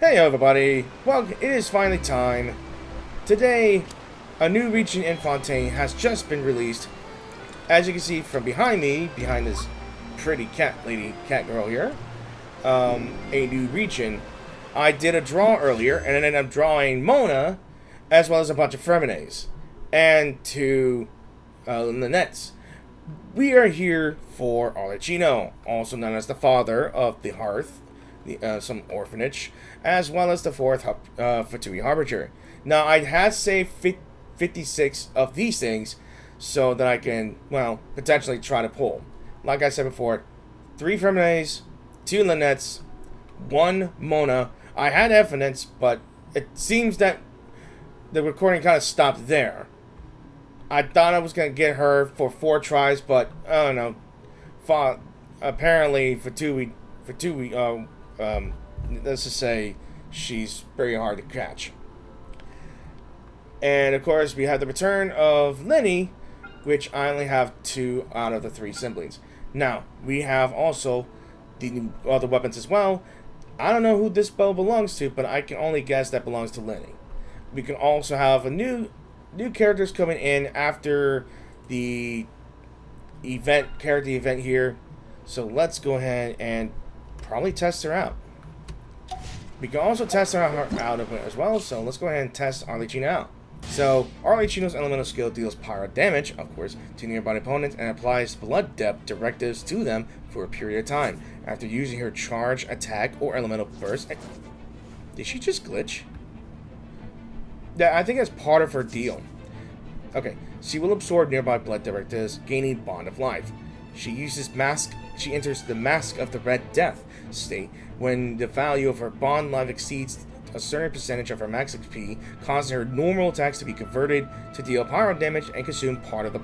Hey everybody, well it is finally time. Today, a new region in Fontaine has just been released. As you can see from behind me, behind this pretty cat girl here, a new region. I did a draw earlier and then ended up drawing Mona, as well as a bunch of Femines, and two Linettes. We are here for Arlecchino, also known as the father of the Hearth, some orphanage, as well as the fourth Fatui Harbinger. Now, I had saved 56 of these things so that I can, well, potentially try to pull. Like I said before, 3 Femines, 2 Linettes, 1 Mona. I had evidence, but it seems that the recording kind of stopped there. I thought I was going to get her for 4 tries, but I don't know. Apparently, let's just say she's very hard to catch. And of course, we have the return of Lenny, which I only have 2 out of the 3 siblings. Now, we have also the other weapons as well. I don't know who this bow belongs to, but I can only guess that belongs to Lenny. We can also have a new characters coming in after the character event here. So let's go ahead and probably test her out. We can also test her out of it as well, so let's go ahead and test Arlecchino out. So, Arlecchino's elemental skill deals pyro damage, of course, to nearby opponents and applies blood depth directives to them for a period of time. After using her charge, attack, or elemental burst... Did she just glitch? Yeah, I think that's part of her deal. Okay, she will absorb nearby blood directives, gaining Bond of Life. She enters the Mask of the Red Death state when the value of her bond life exceeds a certain percentage of her max XP, causing her normal attacks to be converted to deal pyro damage and consume part of the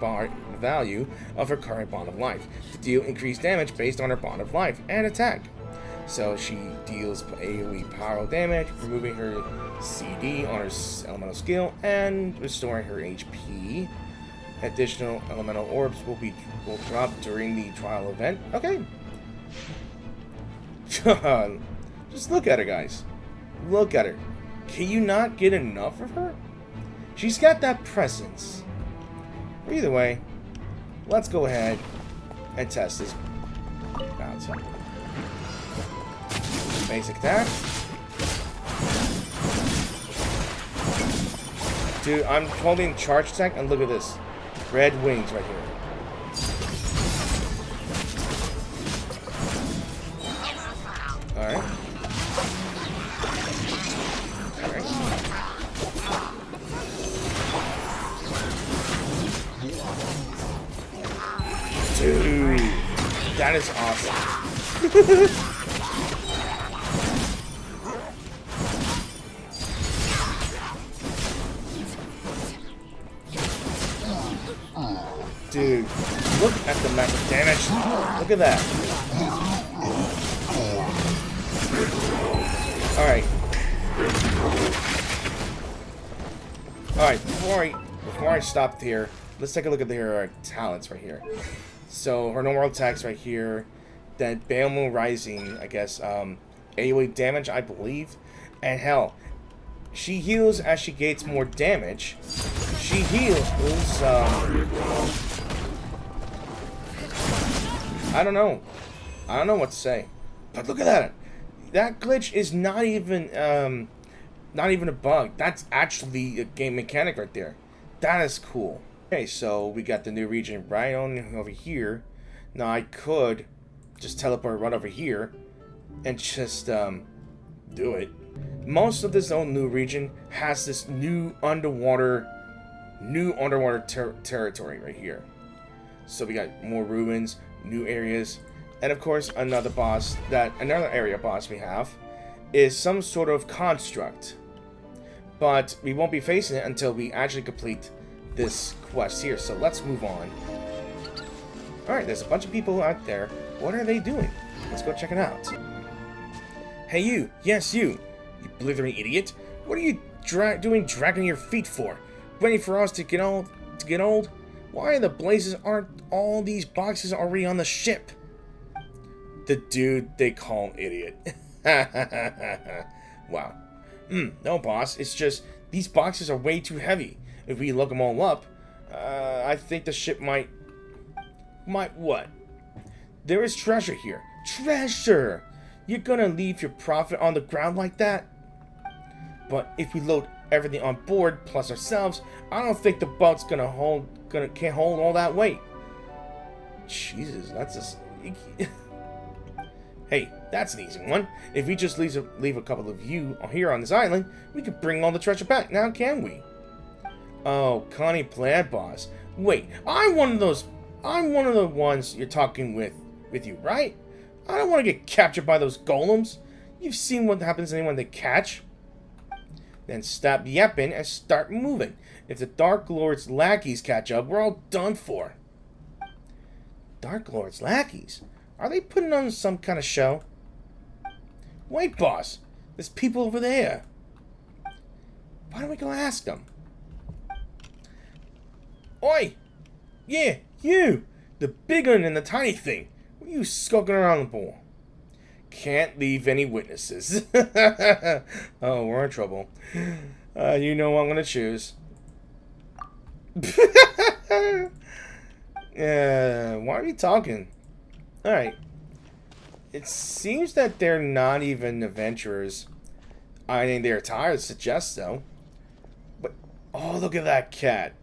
value of her current bond of life to deal increased damage based on her bond of life and attack. So she deals AoE pyro damage, removing her CD on her elemental skill and restoring her HP. Additional elemental orbs will drop during the trial event. Okay. Just look at her, guys. Look at her. Can you not get enough of her? She's got that presence. Either way, let's go ahead and test this bounce. Basic attack. Dude, I'm holding charge attack and look at this. Red wings right here. Alright. Alright. Dude, that is awesome. Dude, look at the massive damage. Look at that. Alright. Alright, before I stop here, let's take a look at her talents right here. So, her normal attacks right here. Then Balemo Rising, I guess. AoE damage, I believe. And hell, she heals as she gains more damage. She heals, I don't know. I don't know what to say. But look at that. That glitch is not even a bug. That's actually a game mechanic right there. That is cool. Okay, so we got the new region right on over here. Now I could just teleport right over here and just do it. Most of this new region has this new underwater territory right here. So we got more ruins, new areas, and of course another area boss we have is some sort of construct. But we won't be facing it until we actually complete this quest here. So let's move on. Alright, there's a bunch of people out there. What are they doing? Let's go check it out. Hey you, yes you blithering idiot. What are you dragging your feet for? Waiting for us to get old? Why in the blazes aren't all these boxes already on the ship? The dude they call idiot. Wow. No, boss. It's just these boxes are way too heavy. If we look them all up, I think the ship might what? There is treasure here. Treasure! You're gonna leave your profit on the ground like that? But if we load everything on board plus ourselves, I don't think the boat's can't hold all that weight. Jesus, that's just. Hey, that's an easy one. If we just leave a couple of you here on this island, we could bring all the treasure back. Now, can we? Oh, Connie Plaid, boss. Wait, I'm one of the ones you're talking with you, right? I don't want to get captured by those golems. You've seen what happens to anyone they catch. Then stop yapping and start moving. If the Dark Lord's lackeys catch up, we're all done for. Dark Lord's lackeys? Are they putting on some kind of show? Wait, boss. There's people over there. Why don't we go ask them? Oi! Yeah, you! The big one and the tiny thing. What are you skulking around the pool? Can't leave any witnesses. Oh, we're in trouble. You know what I'm gonna choose. Why are you talking? Alright. It seems that they're not even adventurers. I mean, their attire suggests so. But, oh, look at that cat.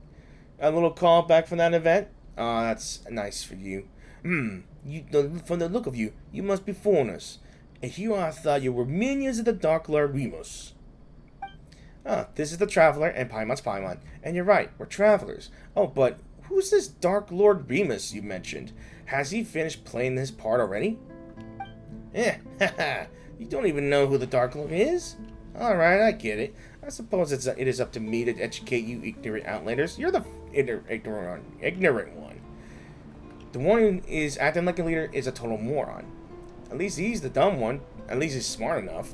A little call back from that event? Oh, that's nice for you. From the look of you, you must be foreigners. And here I thought you were minions of the Dark Lord Remus. Ah, this is the Traveler and Paimon's Paimon. And you're right, we're travelers. Oh, but who's this Dark Lord Remus you mentioned? Has he finished playing his part already? Haha, you don't even know who the Dark Lord is? Alright, I get it. I suppose it is up to me to educate you ignorant outlanders. You're the ignorant one. The one who is acting like a leader is a total moron. At least he's the dumb one. At least he's smart enough.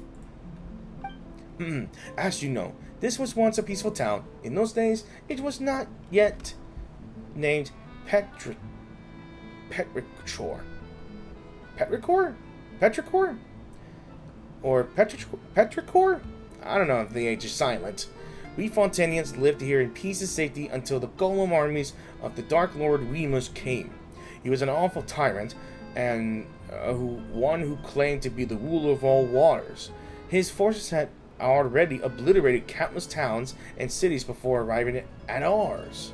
As you know, this was once a peaceful town. In those days, it was not yet named Petrichor. Petrichor? Or Petrichor? I don't know if the age is silent. We Fontanians lived here in peace and safety until the golem armies of the Dark Lord Remus came. He was an awful tyrant, and one who claimed to be the ruler of all waters. His forces had already obliterated countless towns and cities before arriving at ours.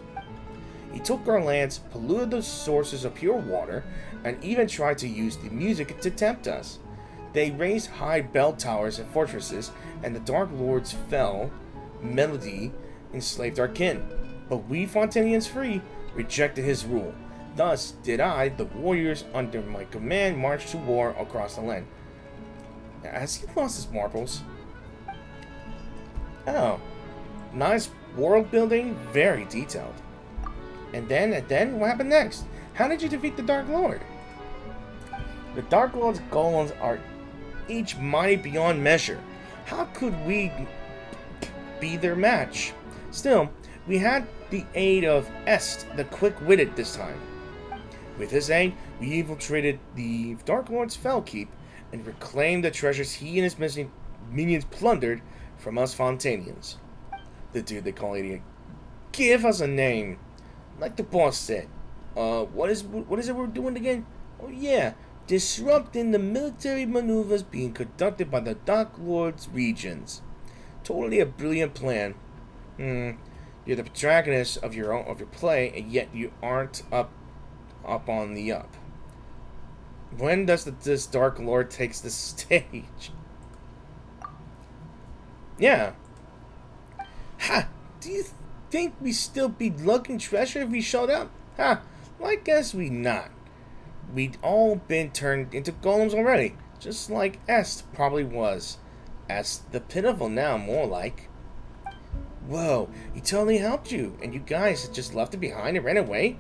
He took our lands, polluted the sources of pure water, and even tried to use the music to tempt us. They raised high bell towers and fortresses, and the Dark Lord's fell melody enslaved our kin. But we Fontanians free rejected his rule. Thus did I, the warriors under my command, march to war across the land. Has he lost his marbles? Oh, nice world building, very detailed. And then, what happened next? How did you defeat the Dark Lord? The Dark Lord's golems are each mighty beyond measure. How could we be their match? Still, we had the aid of Est, the quick-witted this time. With his aid, we infiltrated the Dark Lord's Fell Keep and reclaimed the treasures he and his minions plundered from us Fontanians. The dude they call idiot. Give us a name. Like the boss said. What is it we're doing again? Oh yeah, disrupting the military maneuvers being conducted by the Dark Lord's regions. Totally a brilliant plan. You're the protagonist of your play, and yet you aren't up on the up. When does this Dark Lord takes the stage? Yeah. Ha! Do you think we still be looking treasure if we showed up? Ha! Well, I guess we not. We'd all been turned into golems already, just like Est probably was. Est the pitiful now, more like. Whoa, he totally helped you, and you guys just left it behind and ran away?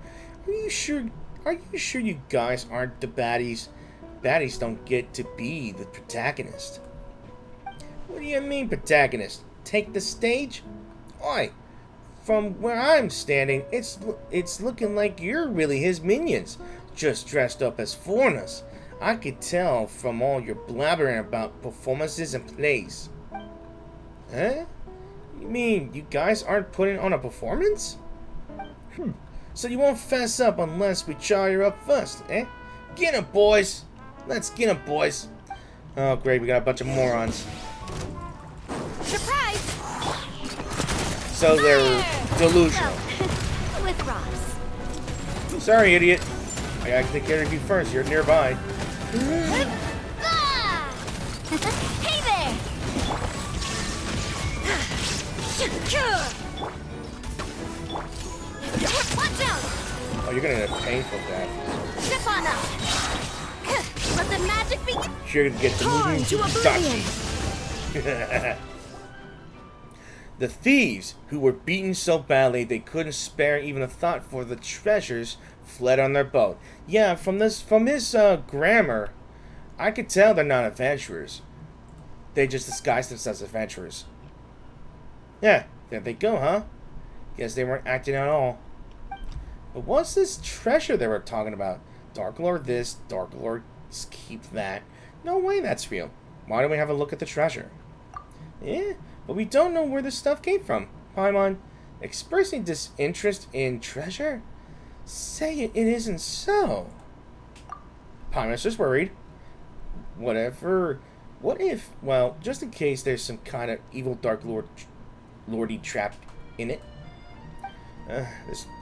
Are you sure you guys aren't the baddies? Baddies don't get to be the protagonist. What do you mean, protagonist? Take the stage? Oi, from where I'm standing, it's looking like you're really his minions, just dressed up as foreigners. I could tell from all your blabbering about performances and plays. Eh? You mean you guys aren't putting on a performance? So you won't fess up unless we chaw you up first, eh? Get 'em, boys! Let's get 'em, boys! Oh, great, we got a bunch of morons. Surprise! So they're delusional. With Ross. Sorry, idiot. I gotta take care of you first. You're nearby. Hey there! Watch out! Oh, you're gonna get a painful death. Step on up! Let the magic begin! You're gonna get the Torn moving to oblivion! The thieves, who were beaten so badly they couldn't spare even a thought for the treasures, fled on their boat. Yeah, from his grammar, I could tell they're not adventurers. They just disguise themselves as adventurers. Yeah, there they go, huh? Guess they weren't acting at all. But what's this treasure they were talking about? Dark Lord this, Dark Lord keep that. No way that's real. Why don't we have a look at the treasure? Yeah, but we don't know where this stuff came from. Paimon, expressing disinterest in treasure? Say it isn't so. Paimon's just worried. Whatever. What if, well, just in case there's some kind of evil Dark Lordy trap in it.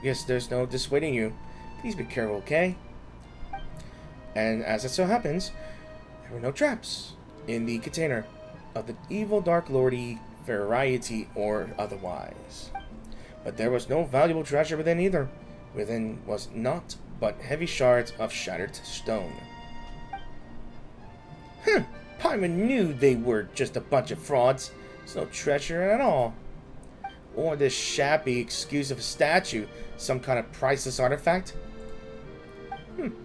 Yes, there's no dissuading you. Please be careful, okay? And as it so happens, there were no traps in the container of the evil Dark Lordy variety or otherwise. But there was no valuable treasure within either. Within was naught but heavy shards of shattered stone. Paimon knew they were just a bunch of frauds. There's no treasure at all. Or this shabby excuse of a statue, some kind of priceless artifact.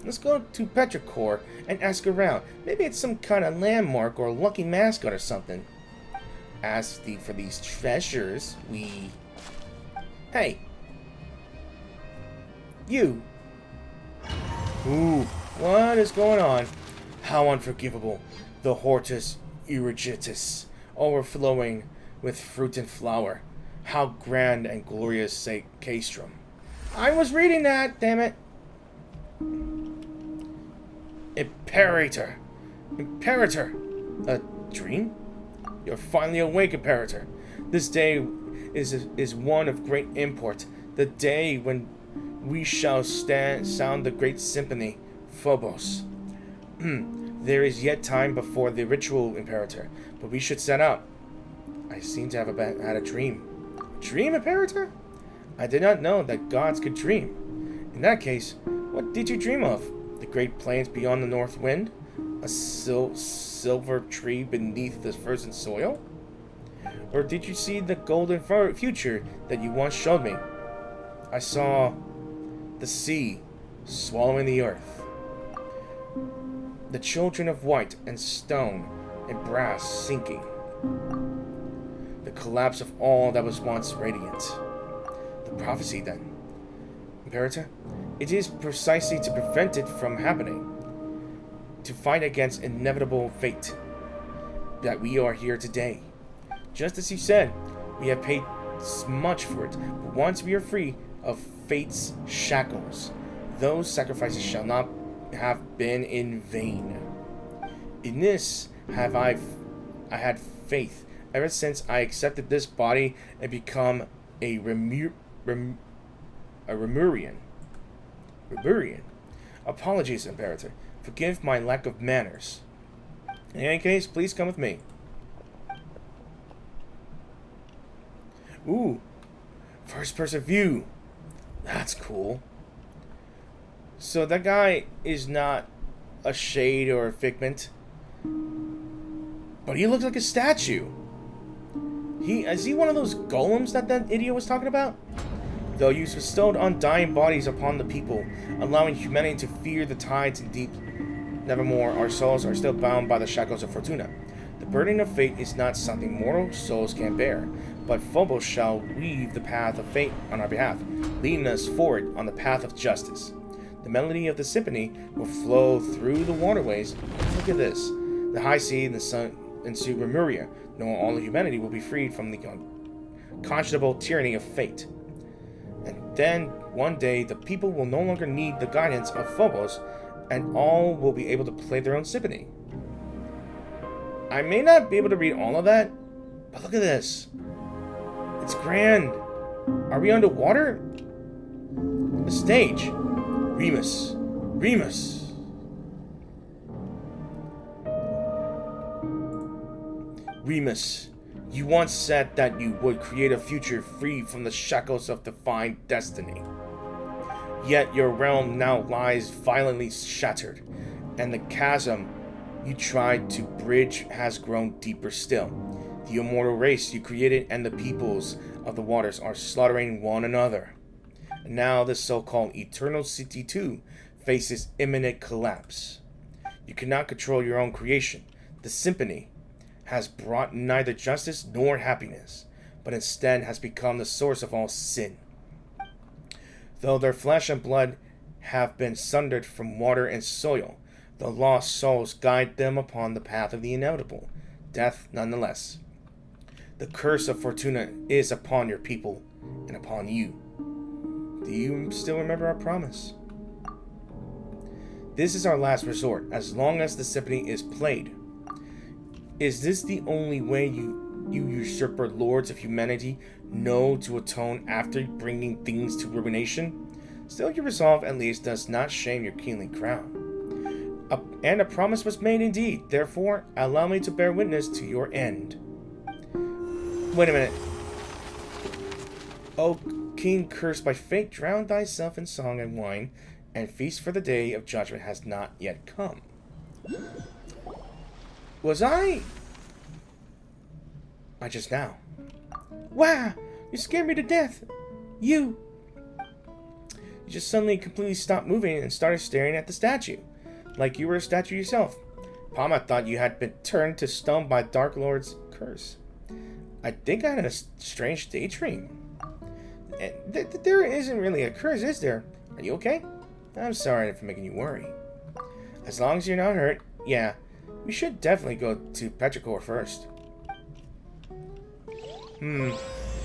Let's go to Petrichor and ask around. Maybe it's some kind of landmark or lucky mascot or something. As for these treasures, we... Hey! You! Ooh, what is going on? How unforgivable. The hortus irrigitus, overflowing with fruit and flower. How grand and glorious say castrum. I was reading that, damn it. Imperator. Imperator. A dream? You're finally awake, Imperator. This day is one of great import. The day when we shall sound the great symphony, Phobos. There is yet time before the ritual, Imperator, but we should set out. I seem to have had a dream. A dream, Imperator? I did not know that gods could dream. In that case, what did you dream of? The great plains beyond the north wind? A silver tree beneath the frozen soil? Or did you see the golden future that you once showed me? I saw the sea swallowing the earth. The children of white and stone and brass sinking. The collapse of all that was once radiant. The prophecy, then. Imperator, it is precisely to prevent it from happening, to fight against inevitable fate, that we are here today. Just as you said, we have paid much for it, but once we are free of fate's shackles, those sacrifices shall not have been in vain. In this have I had faith ever since I accepted this body and become a Remurian. Apologies, Imperator. Forgive my lack of manners. In any case, please come with me. Ooh, first-person view. That's cool. So that guy is not a shade or a figment, but he looks like a statue. Is he one of those golems that idiot was talking about? Though you bestowed undying bodies upon the people, allowing humanity to fear the tides and deep. Nevermore, our souls are still bound by the shackles of Fortuna. The burden of fate is not something mortal souls can bear, but Phobos shall weave the path of fate on our behalf, leading us forward on the path of justice. The melody of the symphony will flow through the waterways. Look at this. The high sea and the sun into Remuria, knowing all of humanity will be freed from the unconscionable tyranny of fate. And then, one day, the people will no longer need the guidance of Phobos, and all will be able to play their own symphony. I may not be able to read all of that, but look at this. It's grand. Are we underwater? The stage. Remus. Remus. Remus, you once said that you would create a future free from the shackles of defined destiny. Yet your realm now lies violently shattered, and the chasm you tried to bridge has grown deeper still. The immortal race you created and the peoples of the waters are slaughtering one another. And now the so-called Eternal City too faces imminent collapse. You cannot control your own creation. The symphony has brought neither justice nor happiness, but instead has become the source of all sin. Though their flesh and blood have been sundered from water and soil, the lost souls guide them upon the path of the inevitable, death nonetheless. The curse of Fortuna is upon your people and upon you. Do you still remember our promise? This is our last resort, as long as the symphony is played. Is this the only way you usurper lords of humanity know to atone after bringing things to ruination? Still, your resolve at least does not shame your kingly crown. And a promise was made indeed, therefore allow me to bear witness to your end. Wait a minute. O king cursed by fate, drown thyself in song and wine, and feast, for the day of judgment has not yet come. Was I just now. Wow, you scared me to death. You just suddenly completely stopped moving and started staring at the statue, like you were a statue yourself. Palma thought you had been turned to stone by Dark Lord's curse. I think I had a strange daydream. There isn't really a curse, is there? Are you okay? I'm sorry for making you worry. As long as you're not hurt, yeah, we should definitely go to Petrichor first.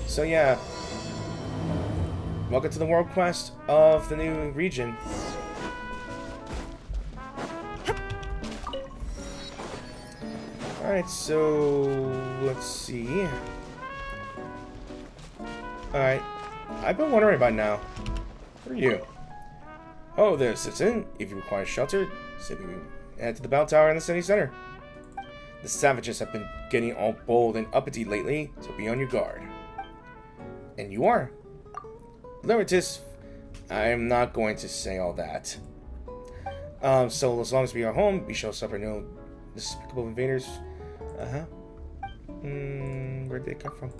So yeah. Welcome to the world quest of the new region. Alright, so let's see. Alright. I've been wondering by now. Who are you? Oh, there, citizen. If you require shelter, simply head to the bell tower in the city center. The savages have been getting all bold and uppity lately, so be on your guard. And you are. Leritus, I am not going to say all that. So as long as we are home, we shall suffer no despicable invaders. Where'd they come from?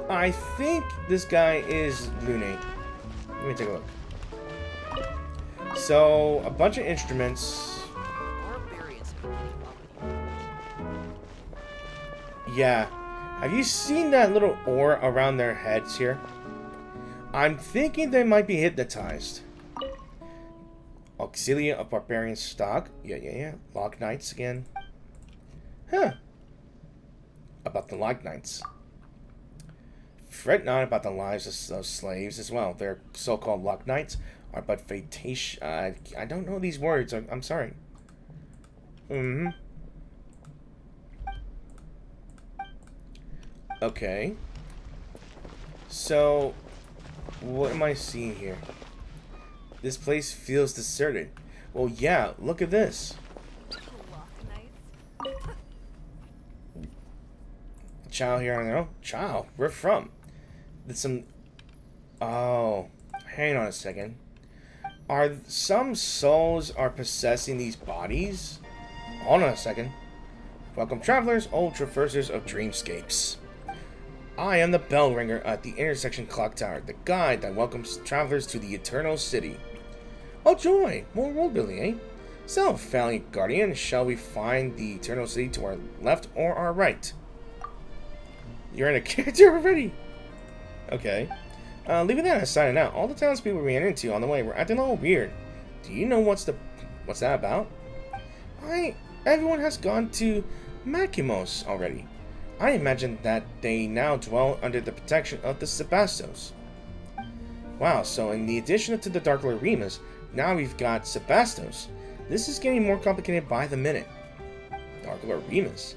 I think this guy is Lune. Let me take a look. So, a bunch of instruments. Yeah. Have you seen that little aura around their heads here? I'm thinking they might be hypnotized. Auxilia of Barbarian stock. Yeah. Log Knights again. Huh. About the Log Knights. Fret not about the lives of slaves as well. Their so-called Log Knights are but fatation. I don't know these words. I'm sorry. Okay. So, what am I seeing here? This place feels deserted. Well, yeah, look at this. Chow here on their own. Chow, where from? Did some... Oh, hang on a second. Are some souls are possessing these bodies? Hold on a second. Welcome, travelers, old traversers of dreamscapes. I am the bell ringer at the intersection clock tower, the guide that welcomes travelers to the Eternal City. Oh joy, more world building, eh? So, valiant guardian, shall we find the Eternal City to our left or our right? You're in a character already? Okay. Leaving that aside now, all the townspeople we ran into on the way were acting all weird. Do you know what's that about? Why, everyone has gone to Makimos already. I imagine that they now dwell under the protection of the Sebastos. Wow, so in the addition to the Dark Lord Remus, now we've got Sebastos. This is getting more complicated by the minute. Dark Lord Remus.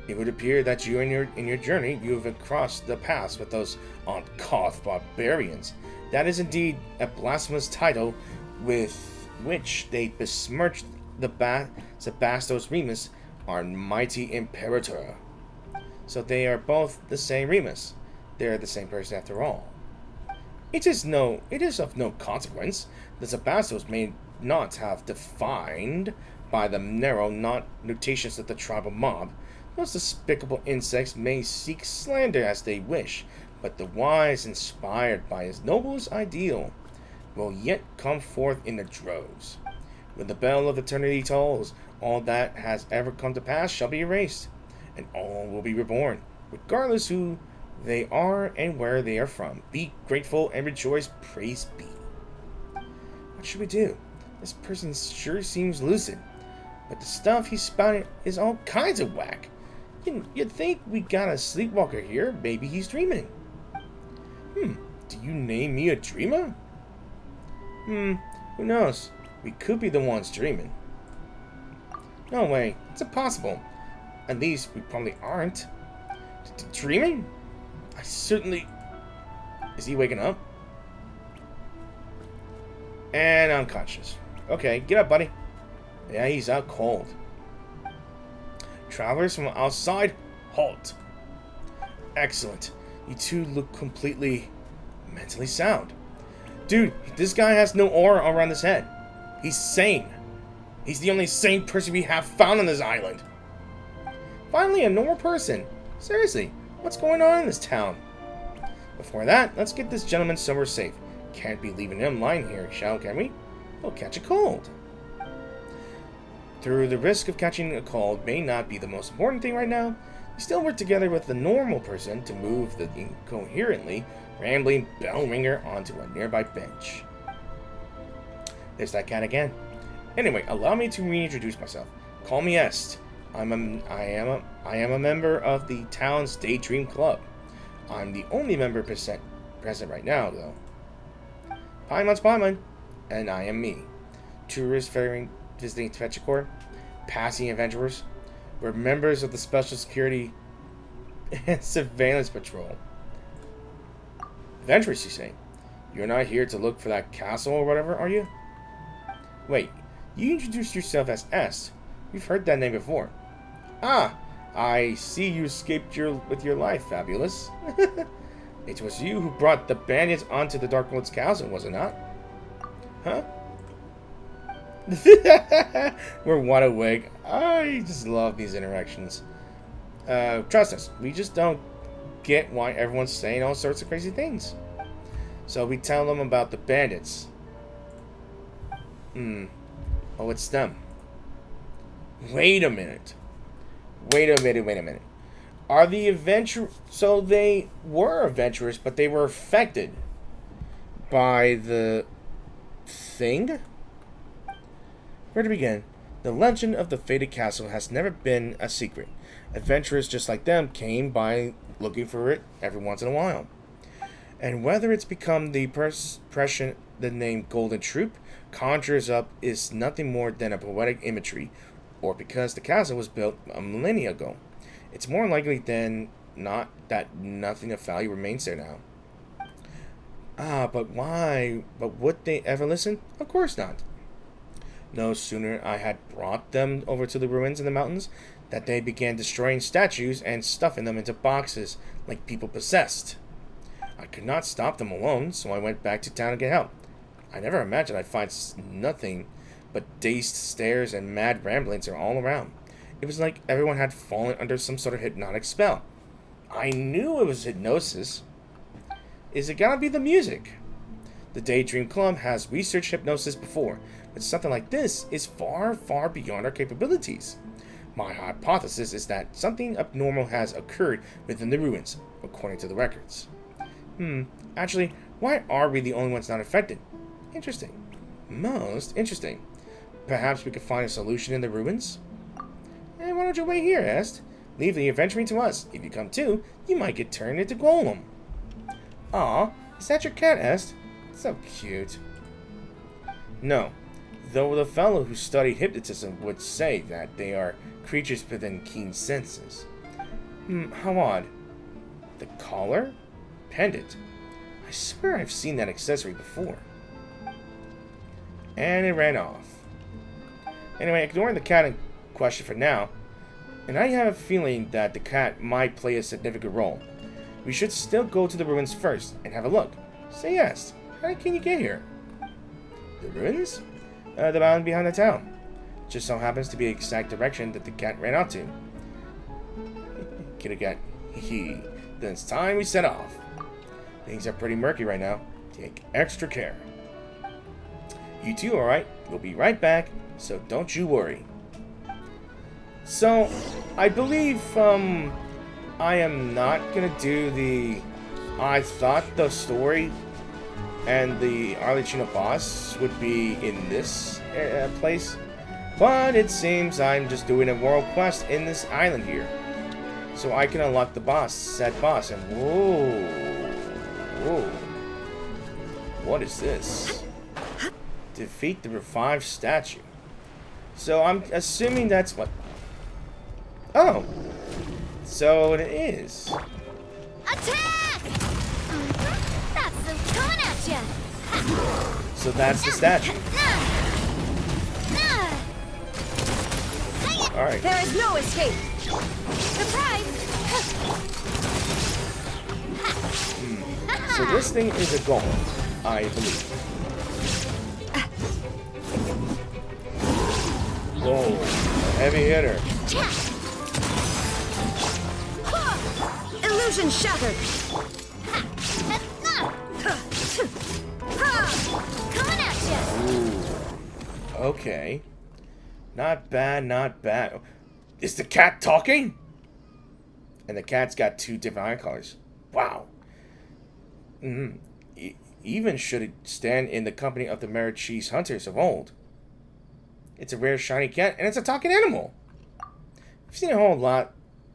It would appear that you in your journey you have crossed the paths with those uncouth barbarians. That is indeed a blasphemous title with which they besmirched the Sebastos Remus, our mighty imperator. So they are both the same Remus. They are the same person after all. It is of no consequence. The Sebastos may not have defined by the narrow notations of the tribal mob. Those despicable insects may seek slander as they wish, but the wise, inspired by his noblest ideal, will yet come forth in the droves. When the bell of eternity tolls, all that has ever come to pass shall be erased, and all will be reborn, regardless who they are and where they are from. Be grateful and rejoice, praise be. What should we do? This person sure seems lucid, but the stuff he's spouting is all kinds of whack. You'd think we got a sleepwalker here. Maybe he's dreaming. Do you name me a dreamer? Who knows? We could be the ones dreaming. No way. It's impossible. At least we probably aren't. Dreaming? I certainly... Is he waking up? And unconscious. Okay, get up, buddy. Yeah, he's out cold. Travelers from outside, halt. Excellent. You two look completely mentally sound. Dude, this guy has no aura around his head. He's sane. He's the only sane person we have found on this island. Finally, a normal person. Seriously, what's going on in this town? Before that, let's get this gentleman somewhere safe. Can't be leaving him lying here, can we? He'll catch a cold. Through the risk of catching a cold may not be the most important thing right now, we still work together with the normal person to move the incoherently rambling bell ringer onto a nearby bench. There's that cat again. Anyway, allow me to reintroduce myself. Call me Est. I am a member of the town's Daydream Club. I'm the only member present right now, though. Paimon, and I am me. Tourists visiting Fetchicor, passing adventurers. We're members of the Special Security and Surveillance Patrol. Adventurers, you say? You're not here to look for that castle or whatever, are you? Wait, you introduced yourself as S. We've heard that name before. Ah, I see you escaped with your life, Fabulous. It was you who brought the bandits onto the Dark Lord's castle, was it not? Huh? We're wide awake. I just love these interactions. Trust us, we just don't get why everyone's saying all sorts of crazy things. So we tell them about the bandits. Oh, it's them. Wait a minute. Are the adventurers... So they were adventurers, but they were affected by the thing? Where to begin? The legend of the fated castle has never been a secret. Adventurers just like them came by looking for it every once in a while. And whether it's become the impression the name Golden Troop conjures up is nothing more than a poetic imagery, or because the castle was built a millennia ago, it's more likely than not that nothing of value remains there now. But why? But would they ever listen? Of course not. No sooner I had brought them over to the ruins in the mountains that they began destroying statues and stuffing them into boxes like people possessed. I could not stop them alone, so I went back to town to get help. I never imagined I'd find nothing but dazed stares and mad ramblings are all around. It was like everyone had fallen under some sort of hypnotic spell. I knew it was hypnosis. Is it gonna be the music? The Daydream Club has researched hypnosis before, but something like this is far, far beyond our capabilities. My hypothesis is that something abnormal has occurred within the ruins, according to the records. Actually, why are we the only ones not affected? Interesting. Most interesting. Perhaps we could find a solution in the ruins? Why don't you wait here, Est? Leave the adventuring to us. If you come too, you might get turned into Golem. Aw, is that your cat, Est? So cute. No, though the fellow who studied hypnotism would say that they are creatures within keen senses. How odd. The collar? Pendant. I swear I've seen that accessory before. And it ran off. Anyway, ignoring the cat in question for now, and I have a feeling that the cat might play a significant role. We should still go to the ruins first and have a look. Say yes. How can you get here? The ruins? The mountain behind the town. Just so happens to be the exact direction that the cat ran out to. Kitty cat. Hee. Then it's time we set off. Things are pretty murky right now. Take extra care. You two, alright? We'll be right back, so don't you worry. So, I believe, I am not gonna do the... I thought the story and the Arlecchino boss would be in this place, but it seems I'm just doing a world quest in this island here. So I can unlock the boss, said boss, and whoa. What is this? Defeat the revived statue. So I'm assuming that's what... Oh! So it is. Attack! That's them coming at ya! So that's the statue. Alright. There is no escape! Surprise! So this thing is a golem, I believe. Whoa, a heavy hitter. Illusion shattered! Coming at ya! Ooh. Okay. Not bad, not bad. Is the cat talking? And the cat's got 2 different eye colors. Wow. Even should it stand in the company of the Marichis hunters of old. It's a rare shiny cat, and it's a talking animal. We've seen a whole lot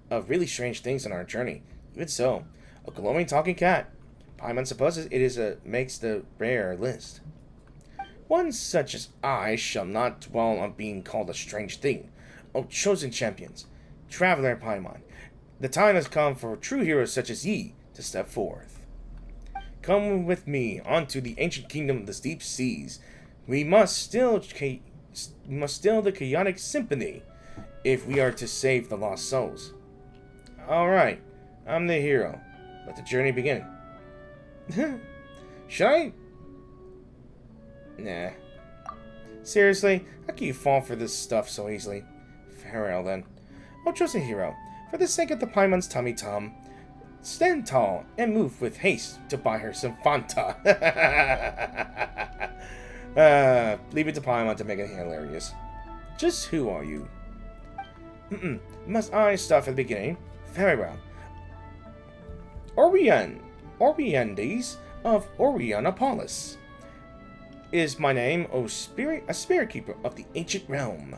of really strange things on our journey. Even so, a glowing talking cat. Paimon supposes it makes the rare list. One such as I shall not dwell on being called a strange thing. O chosen champions, traveler and Paimon, the time has come for true heroes such as ye to step forth. Come with me onto the ancient kingdom of the deep seas. We must still the chaotic symphony if we are to save the lost souls. Alright, I'm the hero. Let the journey begin. Should I? Nah. Seriously? How can you fall for this stuff so easily? Farewell then. Oh, chosen hero. For the sake of the Paimon's tummy Tom, stand tall and move with haste to buy her some Fanta. Leave it to Paimon to make it hilarious. Just who are you? Must I start from the beginning? Very well. Oriendes of Orionopolis is my name, a spirit keeper of the ancient realm.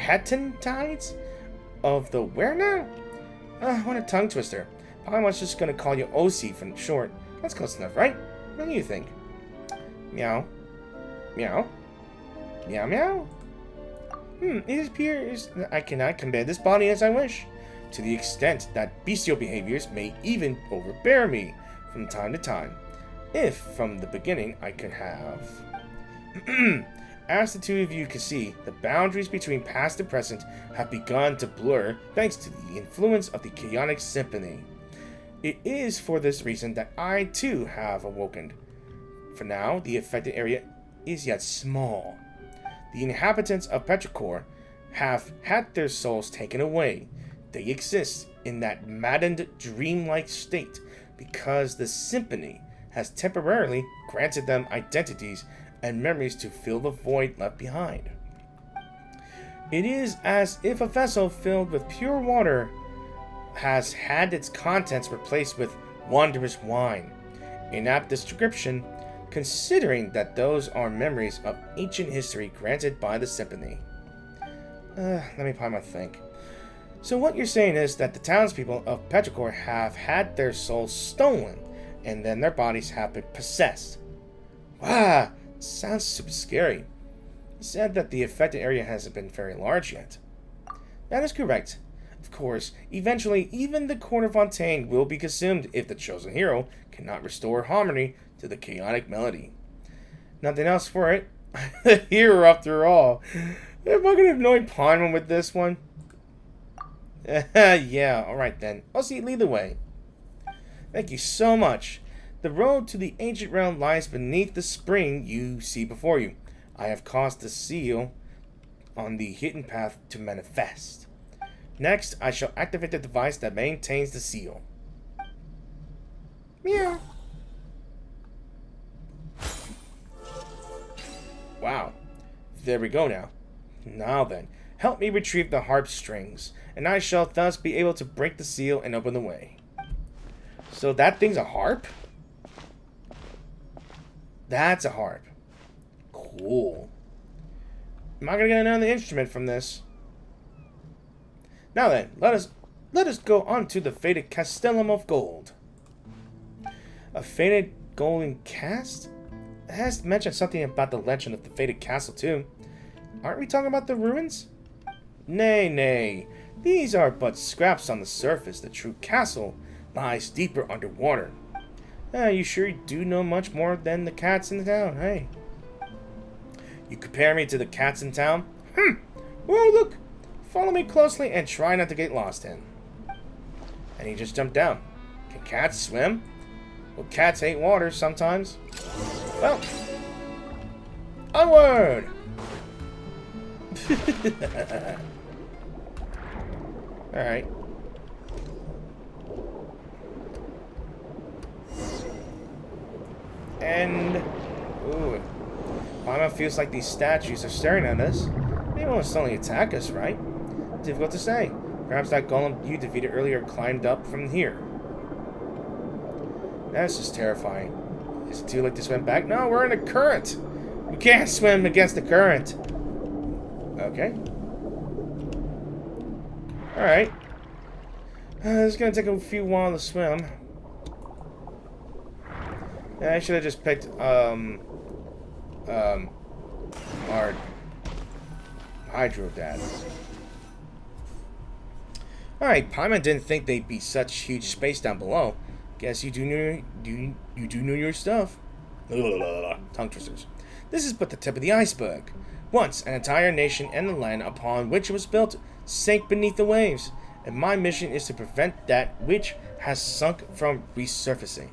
Hattentides of the where now? What a tongue twister. Paimon's just gonna call you OC from short. That's close enough, right? What do you think? Meow. Meow. Meow meow. It appears I cannot command this body as I wish, to the extent that bestial behaviors may even overbear me from time to time. If, from the beginning, I could have... As the two of you can see, the boundaries between past and present have begun to blur thanks to the influence of the chaotic symphony. It is for this reason that I too have awoken. For now, the affected area is yet small. The inhabitants of Petrichor have had their souls taken away. They exist in that maddened, dreamlike state because the symphony has temporarily granted them identities and memories to fill the void left behind. It is as if a vessel filled with pure water has had its contents replaced with wondrous wine. An apt description, considering that those are memories of ancient history granted by the symphony. Let me pause my think. So what you're saying is that the townspeople of Petrichor have had their souls stolen, and then their bodies have been possessed. Wow, sounds super scary. You said that the affected area hasn't been very large yet. That is correct. Of course, eventually even the Court of Fontaine will be consumed if the chosen hero cannot restore harmony to the chaotic melody. Nothing else for it. The hero after all. Am I going to annoy Paimon with this one? Yeah, alright then. I'll see you lead the way. Thank you so much. The road to the ancient realm lies beneath the spring you see before you. I have caused the seal on the hidden path to manifest. Next, I shall activate the device that maintains the seal. Meow. Wow. There we go now. Now then, help me retrieve the harp strings, and I shall thus be able to break the seal and open the way. So that thing's a harp? That's a harp. Cool. Am I gonna get another instrument from this? Now then, let us go on to the fated Castellum of Gold. A fated golden cast? It has to mention something about the legend of the fated castle too. Aren't we talking about the ruins? Nay, nay. These are but scraps on the surface. The true castle lies deeper underwater. You sure do know much more than the cats in the town, hey? You compare me to the cats in town? Well, look. Follow me closely and try not to get lost in. And he just jumped down. Can cats swim? Well, cats hate water sometimes. Well, onward! Alright. And... ooh. Paimon feels like these statues are staring at us. They won't suddenly attack us, right? Difficult to say. Perhaps that golem you defeated earlier climbed up from here. That's just terrifying. Is it too late to swim back? No, we're in a current. We can't swim against the current. Okay. Alright. It's gonna take a few while to swim. Yeah, I should have just picked, our Hydro Dad. Alright, Paimon didn't think they'd be such huge space down below. Guess you do know your stuff. Tongue twisters. This is but the tip of the iceberg. Once, an entire nation and the land upon which it was built sank beneath the waves, and my mission is to prevent that which has sunk from resurfacing.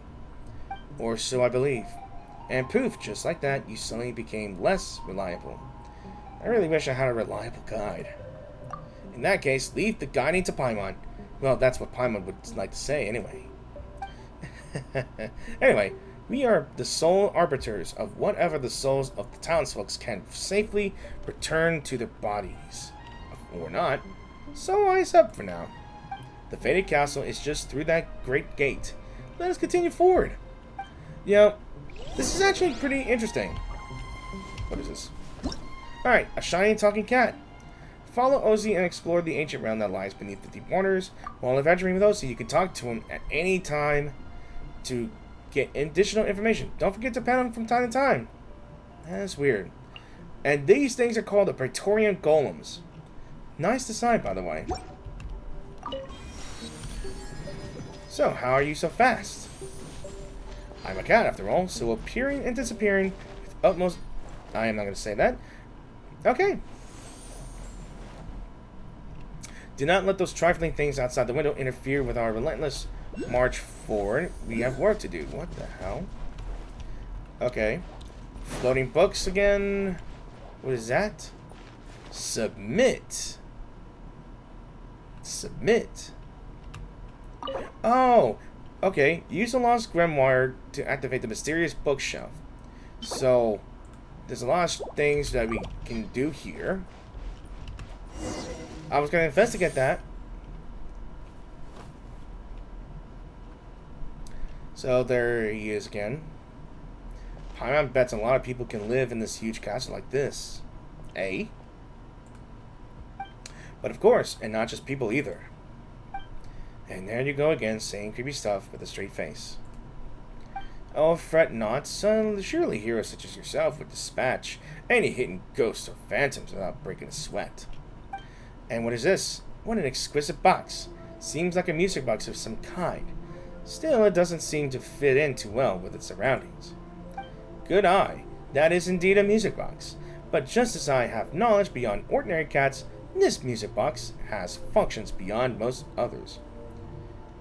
Or so I believe. And poof, just like that, you suddenly became less reliable. I really wish I had a reliable guide. In that case, leave the guiding to Paimon. Well, that's what Paimon would like to say, anyway. Anyway, we are the sole arbiters of whatever the souls of the townsfolk can safely return to their bodies. Or not. So eyes up for now. The fated castle is just through that great gate. Let us continue forward. You know, this is actually pretty interesting. What is this? Alright, a shiny talking cat. Follow Ozzy and explore the ancient realm that lies beneath the deep waters. While adventuring with Ozzy, you can talk to him at any time to get additional information. Don't forget to pet him from time to time. That's weird. And these things are called the Praetorian Golems. Nice design, by the way. So, how are you so fast? I'm a cat, after all, so appearing and disappearing with utmost... I am not going to say that. Okay. Do not let those trifling things outside the window interfere with our relentless march forward. We have work to do. What the hell? Okay. Floating books again. What is that? Submit. Submit. Oh, okay. Use the lost grimoire to activate the mysterious bookshelf. So, there's a lot of things that we can do here. I was going to investigate that. So there he is again. Paimon bets a lot of people can live in this huge castle like this. Eh? But of course, and not just people either. And there you go again, saying creepy stuff with a straight face. Oh, fret not, son. Surely heroes such as yourself would dispatch any hidden ghosts or phantoms without breaking a sweat. And what is this? What an exquisite box. Seems like a music box of some kind. Still, it doesn't seem to fit in too well with its surroundings. Good eye. That is indeed a music box. But just as I have knowledge beyond ordinary cats, this music box has functions beyond most others.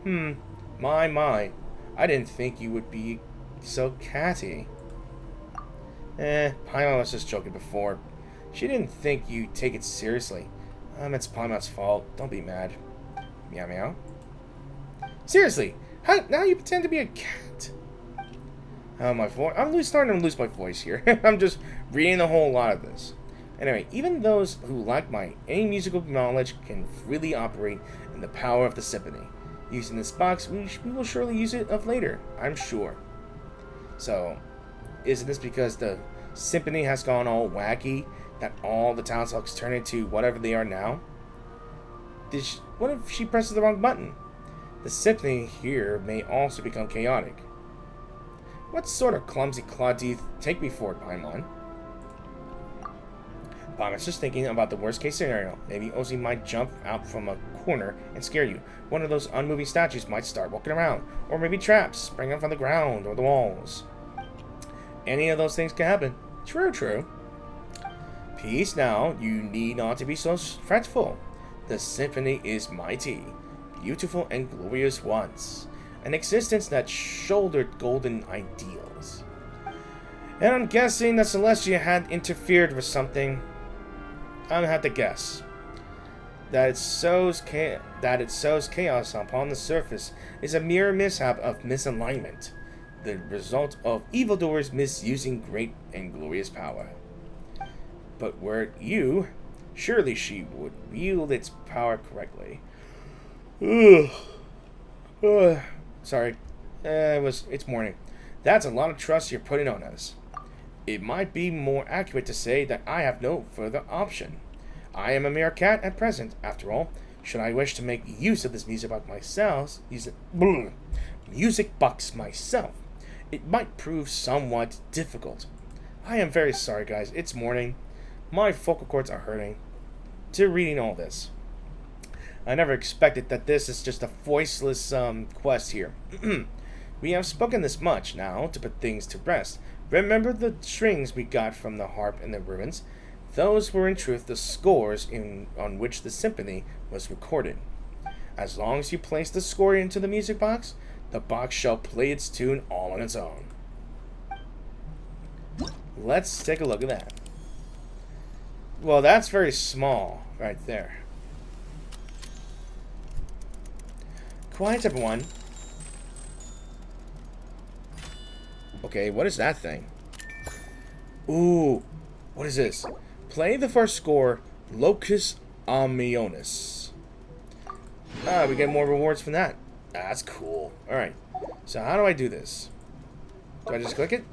My. I didn't think you would be so catty. Paimon was just joking before. She didn't think you'd take it seriously. It's Paimon's fault. Don't be mad. Meow meow. Seriously, now you pretend to be a cat. My voice. I'm starting to lose my voice here. I'm just reading a whole lot of this. Anyway, even those who lack any musical knowledge can freely operate in the power of the symphony. Using this box, we will surely use it of later, I'm sure. So, isn't this because the symphony has gone all wacky that all the townsfolk turn into whatever they are now? What if she presses the wrong button? The symphony here may also become chaotic. What sort of clumsy clod do you take me for, Paimon? Paimon's just thinking about the worst case scenario. Maybe Ozzy might jump out from a corner and scare you. One of those unmoving statues might start walking around. Or maybe traps spring up from the ground or the walls. Any of those things can happen. True. Peace now. You need not to be so fretful. The symphony is mighty, beautiful and glorious once. An existence that shouldered golden ideals. And I'm guessing that Celestia had interfered with something. I'm gonna have to guess. That it sows chaos upon the surface is a mere mishap of misalignment, the result of evildoers misusing great and glorious power. But were it you, surely she would wield its power correctly. Sorry, it's morning. That's a lot of trust you're putting on us. It might be more accurate to say that I have no further option. I am a mere cat at present, after all. Should I wish to make use of this music box myself, it might prove somewhat difficult. I am very sorry, guys. It's morning. My vocal cords are hurting. To reading all this. I never expected that this is just a voiceless quest here. We have spoken this much now to put things to rest. Remember the strings we got from the harp in the ruins? Those were in truth the scores on which the symphony was recorded. As long as you place the score into the music box, the box shall play its tune all on its own. Let's take a look at that. Well, that's very small right there. Quiet, everyone. Okay, what is that thing? Ooh, what is this? Play the first score, Locus Amionis. We get more rewards from that. That's cool. Alright, so how do I do this? Do I just click it?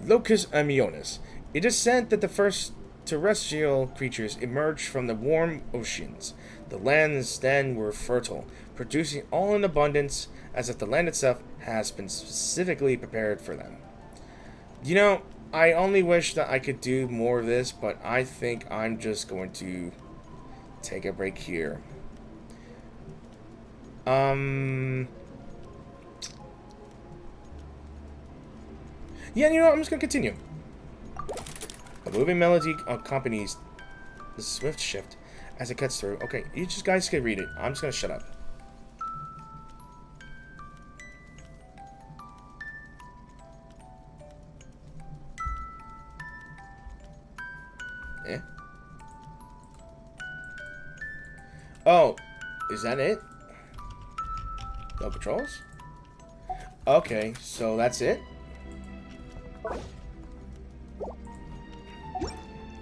Locus Amionis. It is said that the first terrestrial creatures emerged from the warm oceans. The lands then were fertile, producing all in abundance, as if the land itself has been specifically prepared for them. You know, I only wish that I could do more of this, but I think I'm just going to take a break here. Yeah, you know what? I'm just going to continue. A moving melody accompanies the swift shift as it cuts through. Okay, you just guys can read it. I'm just going to shut up. Oh, is that it? No patrols? Okay, so that's it?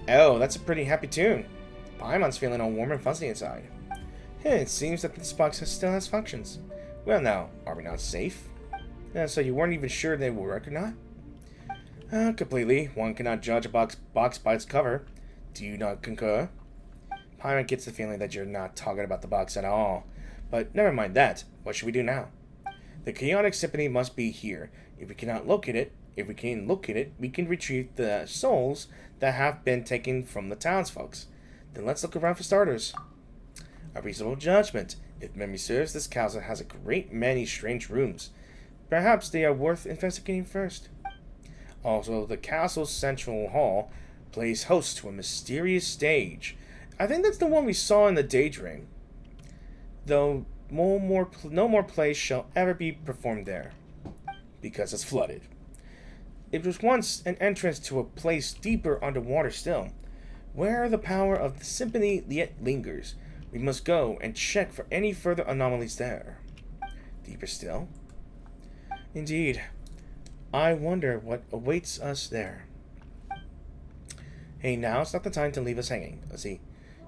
Oh, that's a pretty happy tune. Paimon's feeling all warm and fuzzy inside. It seems that this box still has functions. Well now, are we not safe? So you weren't even sure they will work or not? Completely. One cannot judge a box by its cover. Do you not concur? Paimon gets the feeling that you're not talking about the box at all. But never mind that. What should we do now? The chaotic symphony must be here. If we can locate it, we can retrieve the souls that have been taken from the townsfolk. Then let's look around for starters. A reasonable judgment. If memory serves, this castle has a great many strange rooms. Perhaps they are worth investigating first. Also, the castle's central hall plays host to a mysterious stage. I think that's the one we saw in the daydream. Though no more plays shall ever be performed there, because it's flooded. It was once an entrance to a place deeper underwater still, where the power of the symphony yet lingers. We must go and check for any further anomalies there. Deeper still? Indeed. I wonder what awaits us there. Hey, now's not the time to leave us hanging. Let's see.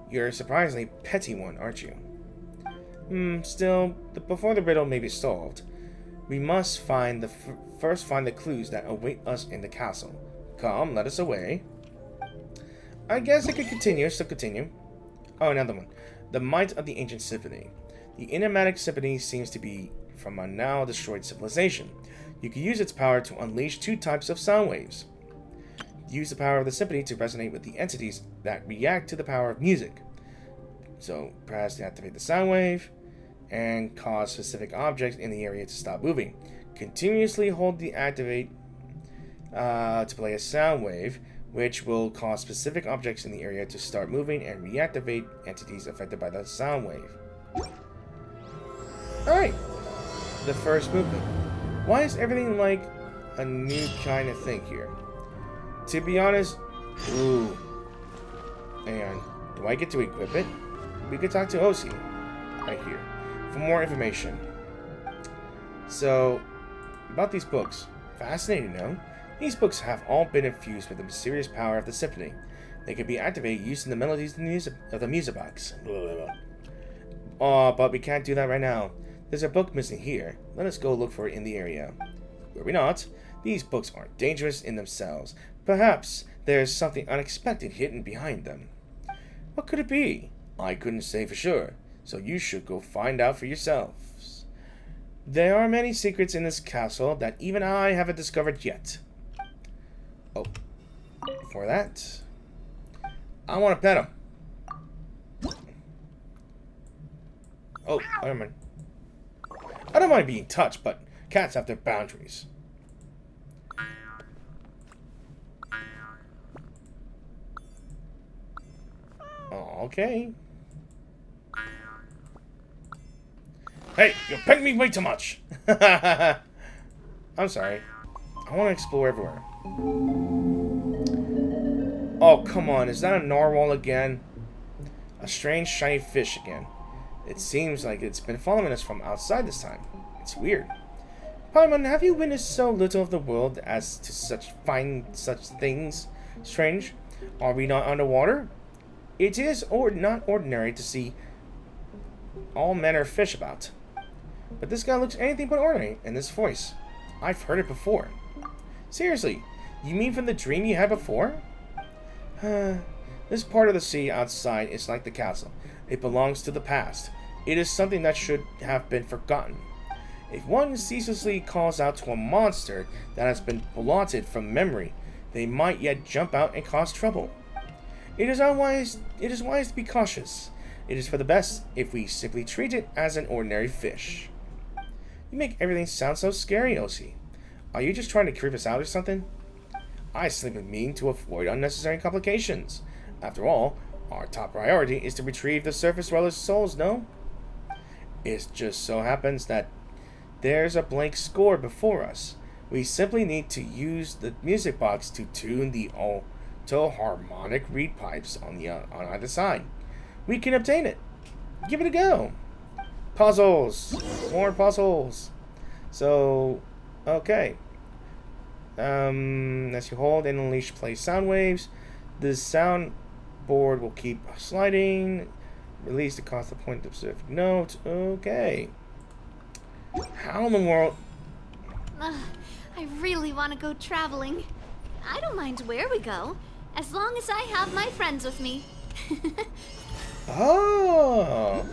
You're a surprisingly petty one, aren't you? Still, before the riddle may be solved, we must first find the clues that await us in the castle. Come, let us away. I guess I could continue. Still continue. Oh, another one. The might of the ancient symphony. The inhabitants symphony seems to be from a now destroyed civilization. You can use its power to unleash two types of sound waves. Use the power of the symphony to resonate with the entities that react to the power of music. So, press to activate the sound wave and cause specific objects in the area to stop moving. Continuously hold the activate to play a sound wave, which will cause specific objects in the area to start moving and reactivate entities affected by the sound wave. Alright, the first movement. Why is everything like a new kind of thing here? To be honest, ooh. Hang on, do I get to equip it? We could talk to Osi right here for more information. So, about these books. Fascinating, no? These books have all been infused with the mysterious power of the symphony. They can be activated using the melodies of the music box. But we can't do that right now. There's a book missing here. Let us go look for it in the area. Were we not? These books aren't dangerous in themselves. Perhaps there's something unexpected hidden behind them. What could it be? I couldn't say for sure, so you should go find out for yourselves. There are many secrets in this castle that even I haven't discovered yet. Oh, before that, I want to pet him. Oh, never mind. I don't mind being touched, but cats have their boundaries. Oh, okay. Hey, you're petting me way too much. I'm sorry. I want to explore everywhere. Oh, come on. Is that a narwhal again? A strange shiny fish again. It seems like it's been following us from outside this time. It's weird. Paimon, have you witnessed so little of the world as to find such things strange? Are we not underwater? It is not ordinary to see all manner of fish about. But this guy looks anything but ordinary in this voice. I've heard it before. Seriously, you mean from the dream you had before? This part of the sea outside is like the castle. It belongs to the past. It is something that should have been forgotten. If one ceaselessly calls out to a monster that has been blotted from memory, they might yet jump out and cause trouble. It is wise to be cautious. It is for the best if we simply treat it as an ordinary fish. You make everything sound so scary, Osi. Are you just trying to creep us out or something? I simply mean to avoid unnecessary complications. After all, our top priority is to retrieve the surface dwellers' souls, no? It just so happens that there's a blank score before us. We simply need to use the music box to tune the alto harmonic reed pipes on either side. We can obtain it. Give it a go. Puzzles. More puzzles. So, okay. As you hold and unleash play sound waves, the sound board will keep sliding. Release the constant point of specific note. Okay. How in the world? Ugh, I really want to go traveling. I don't mind where we go, as long as I have my friends with me. Oh.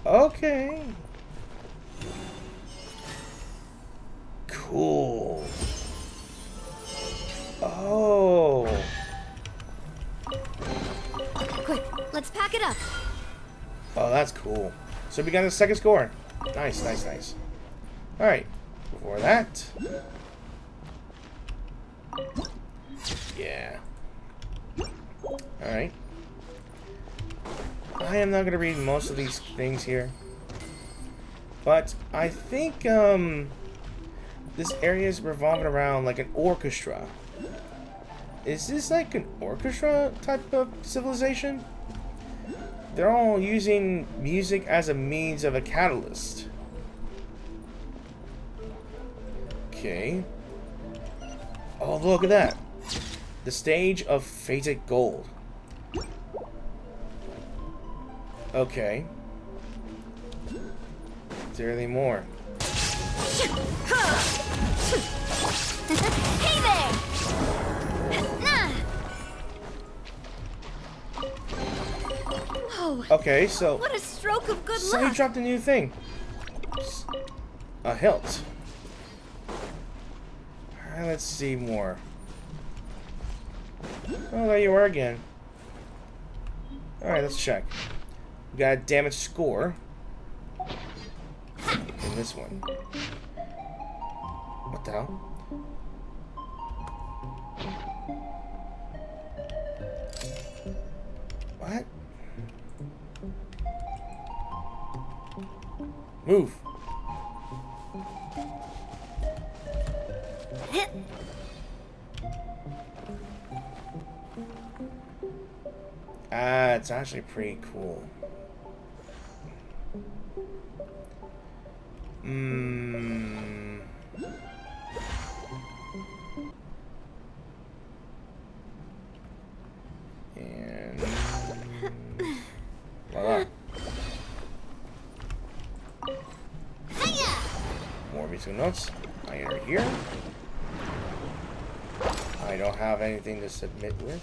Okay. Cool. Oh. Quick, let's pack it up. Oh, that's cool. So we got a second score. Nice, nice, nice. Alright. Before that. Yeah. Alright. I am not going to read most of these things here. But I think this area is revolving around like an orchestra. Is this like an orchestra type of civilization? They're all using music as a means of a catalyst. Okay. Oh, look at that. The stage of fated gold. Okay. Is there any more? Hey there! Whoa. Okay, so... What a stroke of good So luck! he dropped a new thing. A hilt. Alright, let's see more. Oh, there you are again. Alright, let's check. We got a damage score. In this one. What the hell? What? Move. Ah, it's actually pretty cool. And voila. More musical notes. I enter here. I don't have anything to submit with.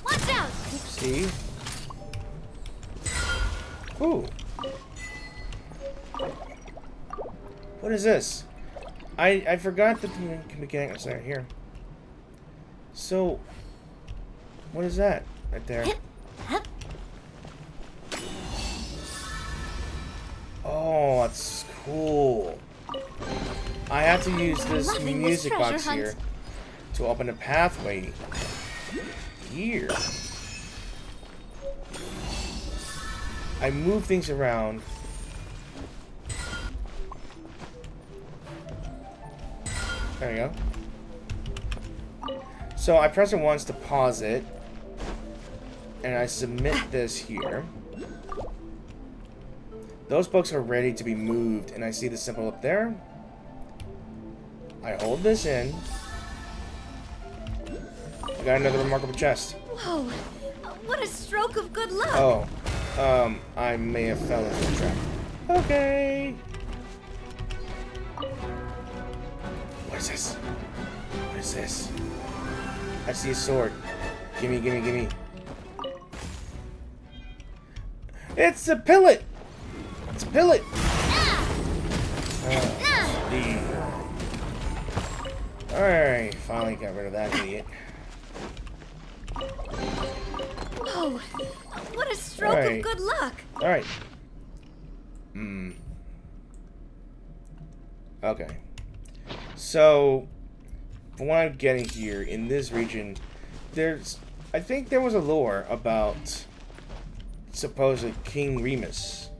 Watch out! Oopsie. Ooh. What is this? I forgot that the mechanics are here. So, what is that right there? Oh, that's cool. I have to use this Loving this music treasure box hunt. here to open a pathway here. I move things around. There we go. So I press it once to pause it. And I submit this here. Those books are ready to be moved, and I see the symbol up there. I hold this in. I got another remarkable chest. Whoa! What a stroke of good luck! Oh, I may have fell into the trap. Okay. What is this? What is this? I see a sword. Gimme, gimme, gimme. It's a pillet! It's a pillet! Alright, finally got rid of that idiot. Whoa! What a stroke of good luck! Alright. Okay. So, from what I'm getting here, in this region, I think there was a lore about supposed King Remus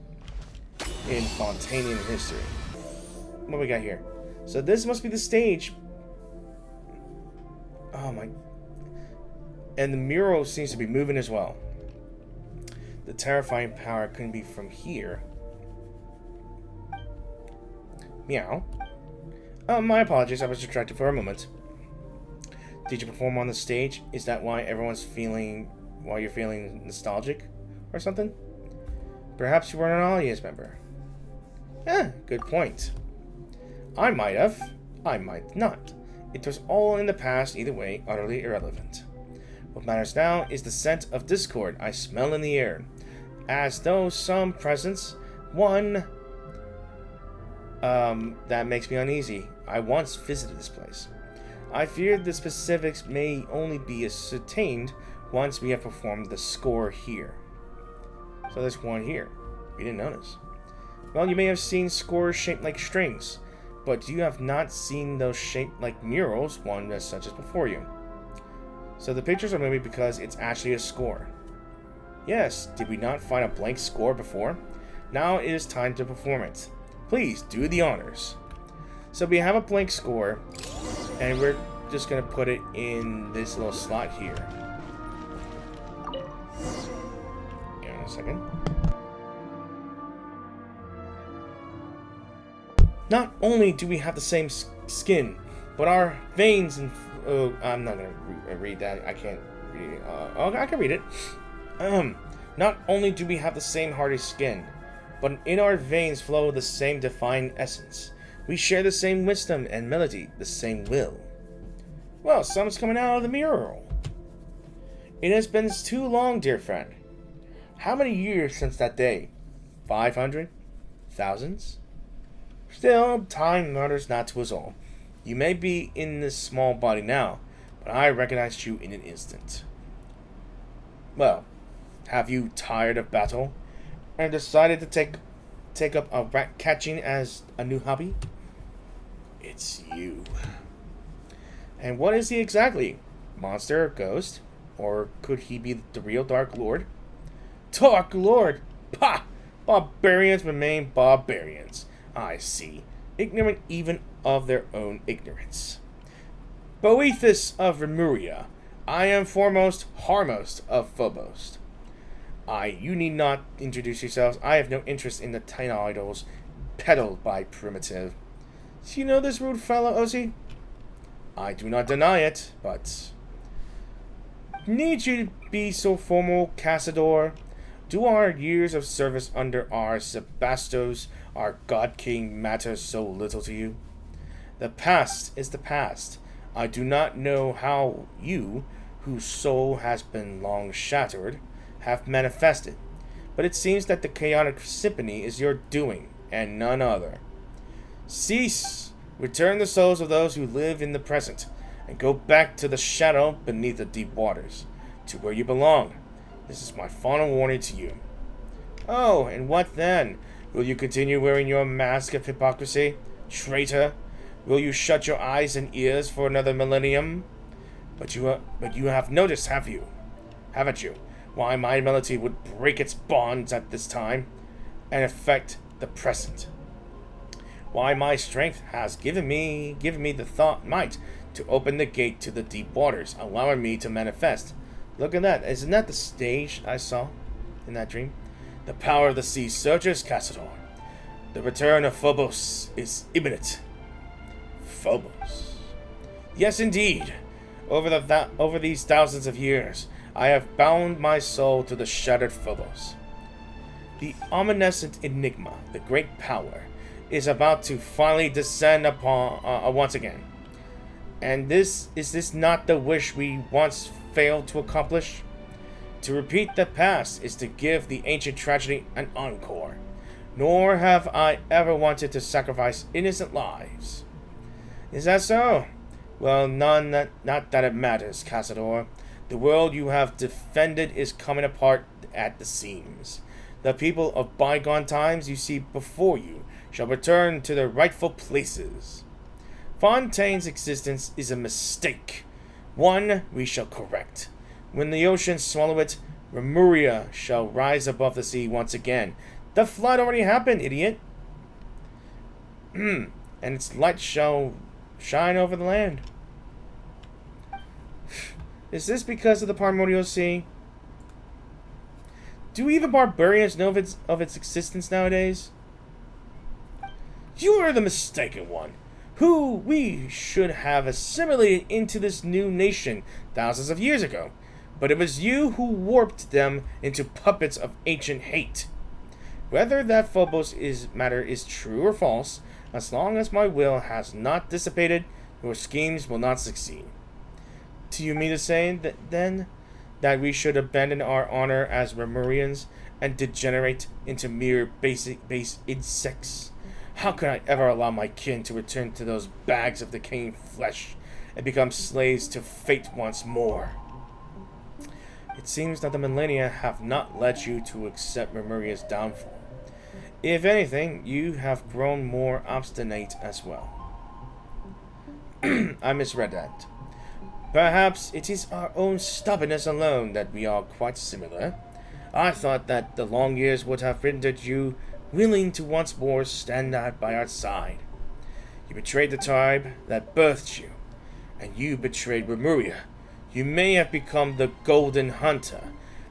in Fontanian history. What we got here? So this must be the stage. Oh my. And the mural seems to be moving as well. The terrifying power couldn't be from here. Meow. My apologies, I was distracted for a moment. Did you perform on the stage? Is that why you're feeling nostalgic? Or something? Perhaps you were an audience member. Good point. I might have. I might not. It was all in the past, either way, utterly irrelevant. What matters now is the scent of discord I smell in the air, as though some presence, one that makes me uneasy. I once visited this place. I fear the specifics may only be ascertained once we have performed the score here. So there's one here. We didn't notice. Well, you may have seen scores shaped like strings, but you have not seen those shaped like murals, one as such as before you. So the pictures are maybe because it's actually a score. Yes, did we not find a blank score before? Now it is time to perform it. Please do the honors. So we have a blank score, and we're just going to put it in this little slot here. In a second. Not only do we have the same skin, but our veins and... Oh, I'm not going to read that. I can't read it. I can read it. Not only do we have the same hardy skin, but in our veins flow the same divine essence. We share the same wisdom and melody, the same will. Well, something's coming out of the mural. It has been too long, dear friend. How many years since that day? 500? Thousands? Still, time matters not to us all. You may be in this small body now, but I recognized you in an instant. Well, have you tired of battle and decided to take up a rat catching as a new hobby? It's you. And what is he exactly? Monster, ghost? Or could he be the real Dark Lord? Dark Lord? Pah! Barbarians remain barbarians. I see. Ignorant even of their own ignorance. Boethus of Remuria, I am foremost, harmost of Phobos. You need not introduce yourselves. I have no interest in the tiny idols peddled by Primitive. Do you know this rude fellow, Ozzy? I do not deny it, but... Need you to be so formal, Cassador? Do our years of service under our Sebastos, our God King, matter so little to you? The past is the past. I do not know how you, whose soul has been long shattered, have manifested, but it seems that the chaotic symphony is your doing, and none other. Cease! Return the souls of those who live in the present, and go back to the shadow beneath the deep waters, to where you belong. This is my final warning to you. Oh, and what then? Will you continue wearing your mask of hypocrisy? Traitor! Will you shut your eyes and ears for another millennium? But you have noticed, haven't you? Why my melody would break its bonds at this time, and affect the present. Why my strength has given me the might to open the gate to the deep waters, allowing me to manifest. Look at that. Isn't that the stage I saw in that dream? The power of the sea surges, Cassador. The return of Phobos is imminent. Phobos. Yes, indeed. Over these thousands of years, I have bound my soul to the shattered Phobos. The omniscient enigma, the great power, is about to finally descend upon once again. And is this not the wish we once failed to accomplish? To repeat the past is to give the ancient tragedy an encore. Nor have I ever wanted to sacrifice innocent lives. Is that so? Well, not that it matters, Cassador. The world you have defended is coming apart at the seams. The people of bygone times you see before you shall return to their rightful places. Fontaine's existence is a mistake, one we shall correct. When the oceans swallow it, Remuria shall rise above the sea once again. The flood already happened, idiot. And its light shall shine over the land. Is this because of the primordial sea? Do even barbarians know of its existence nowadays? You are the mistaken one, who we should have assimilated into this new nation thousands of years ago. But it was you who warped them into puppets of ancient hate. Whether that Phobos is true or false, As long as my will has not dissipated, your schemes will not succeed. Do you mean to say that then that we should abandon our honor as Remurians and degenerate into mere base insects? How could I ever allow my kin to return to those bags of decaying flesh and become slaves to fate once more? It seems that the millennia have not led you to accept Remuria's downfall. If anything, you have grown more obstinate as well. I misread that. Perhaps it is our own stubbornness alone that we are quite similar. I thought that the long years would have rendered you willing to once more stand out by our side. You betrayed the tribe that birthed you, and you betrayed Remuria. You may have become the Golden Hunter,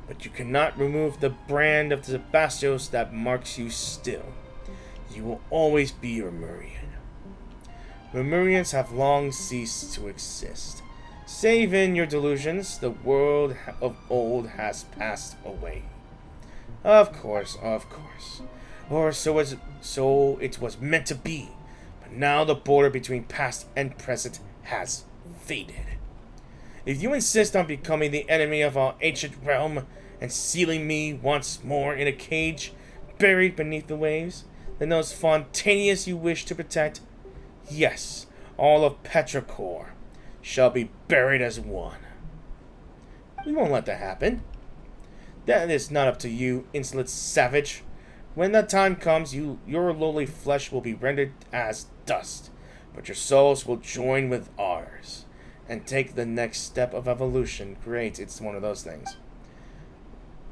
but you cannot remove the brand of the Bastos that marks you still. You will always be Remurian. Remurians have long ceased to exist. Save in your delusions, the world of old has passed away. Of course. Or so it was meant to be. But now the border between past and present has faded. If you insist on becoming the enemy of our ancient realm and sealing me once more in a cage buried beneath the waves, then those Fontainius you wish to protect, yes, all of Petrichor, shall be buried as one. We won't let that happen. That is not up to you, insolent savage. When that time comes, your lowly flesh will be rendered as dust, but your souls will join with ours and take the next step of evolution. Great, it's one of those things.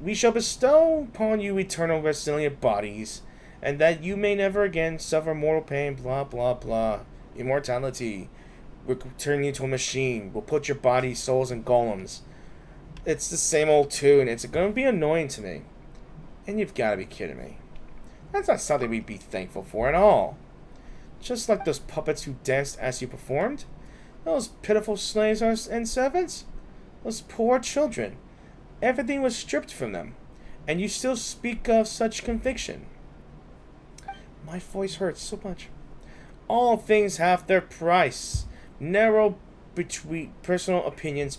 We shall bestow upon you eternal resilient bodies, and that you may never again suffer mortal pain, blah, blah, blah. Immortality. We'll turn you to a machine. We'll put your body, souls, in golems. It's the same old tune. It's going to be annoying to me. And you've got to be kidding me. That's not something we'd be thankful for at all. Just like those puppets who danced as you performed. Those pitiful slaves and servants. Those poor children. Everything was stripped from them. And you still speak of such conviction. My voice hurts so much. All things have their price. Narrow between personal opinions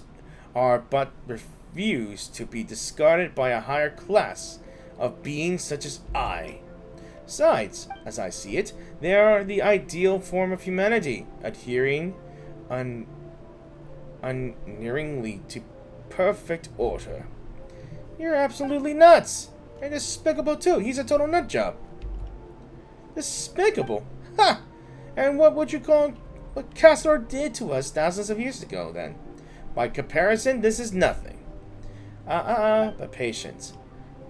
are but refused to be discarded by a higher class of beings such as I. Besides, as I see it, they are the ideal form of humanity, adhering unerringly to perfect order. You're absolutely nuts! And despicable too. He's a total nut job. Despicable? Ha! And what would you call what Castor did to us thousands of years ago, then? By comparison, this is nothing. But patience.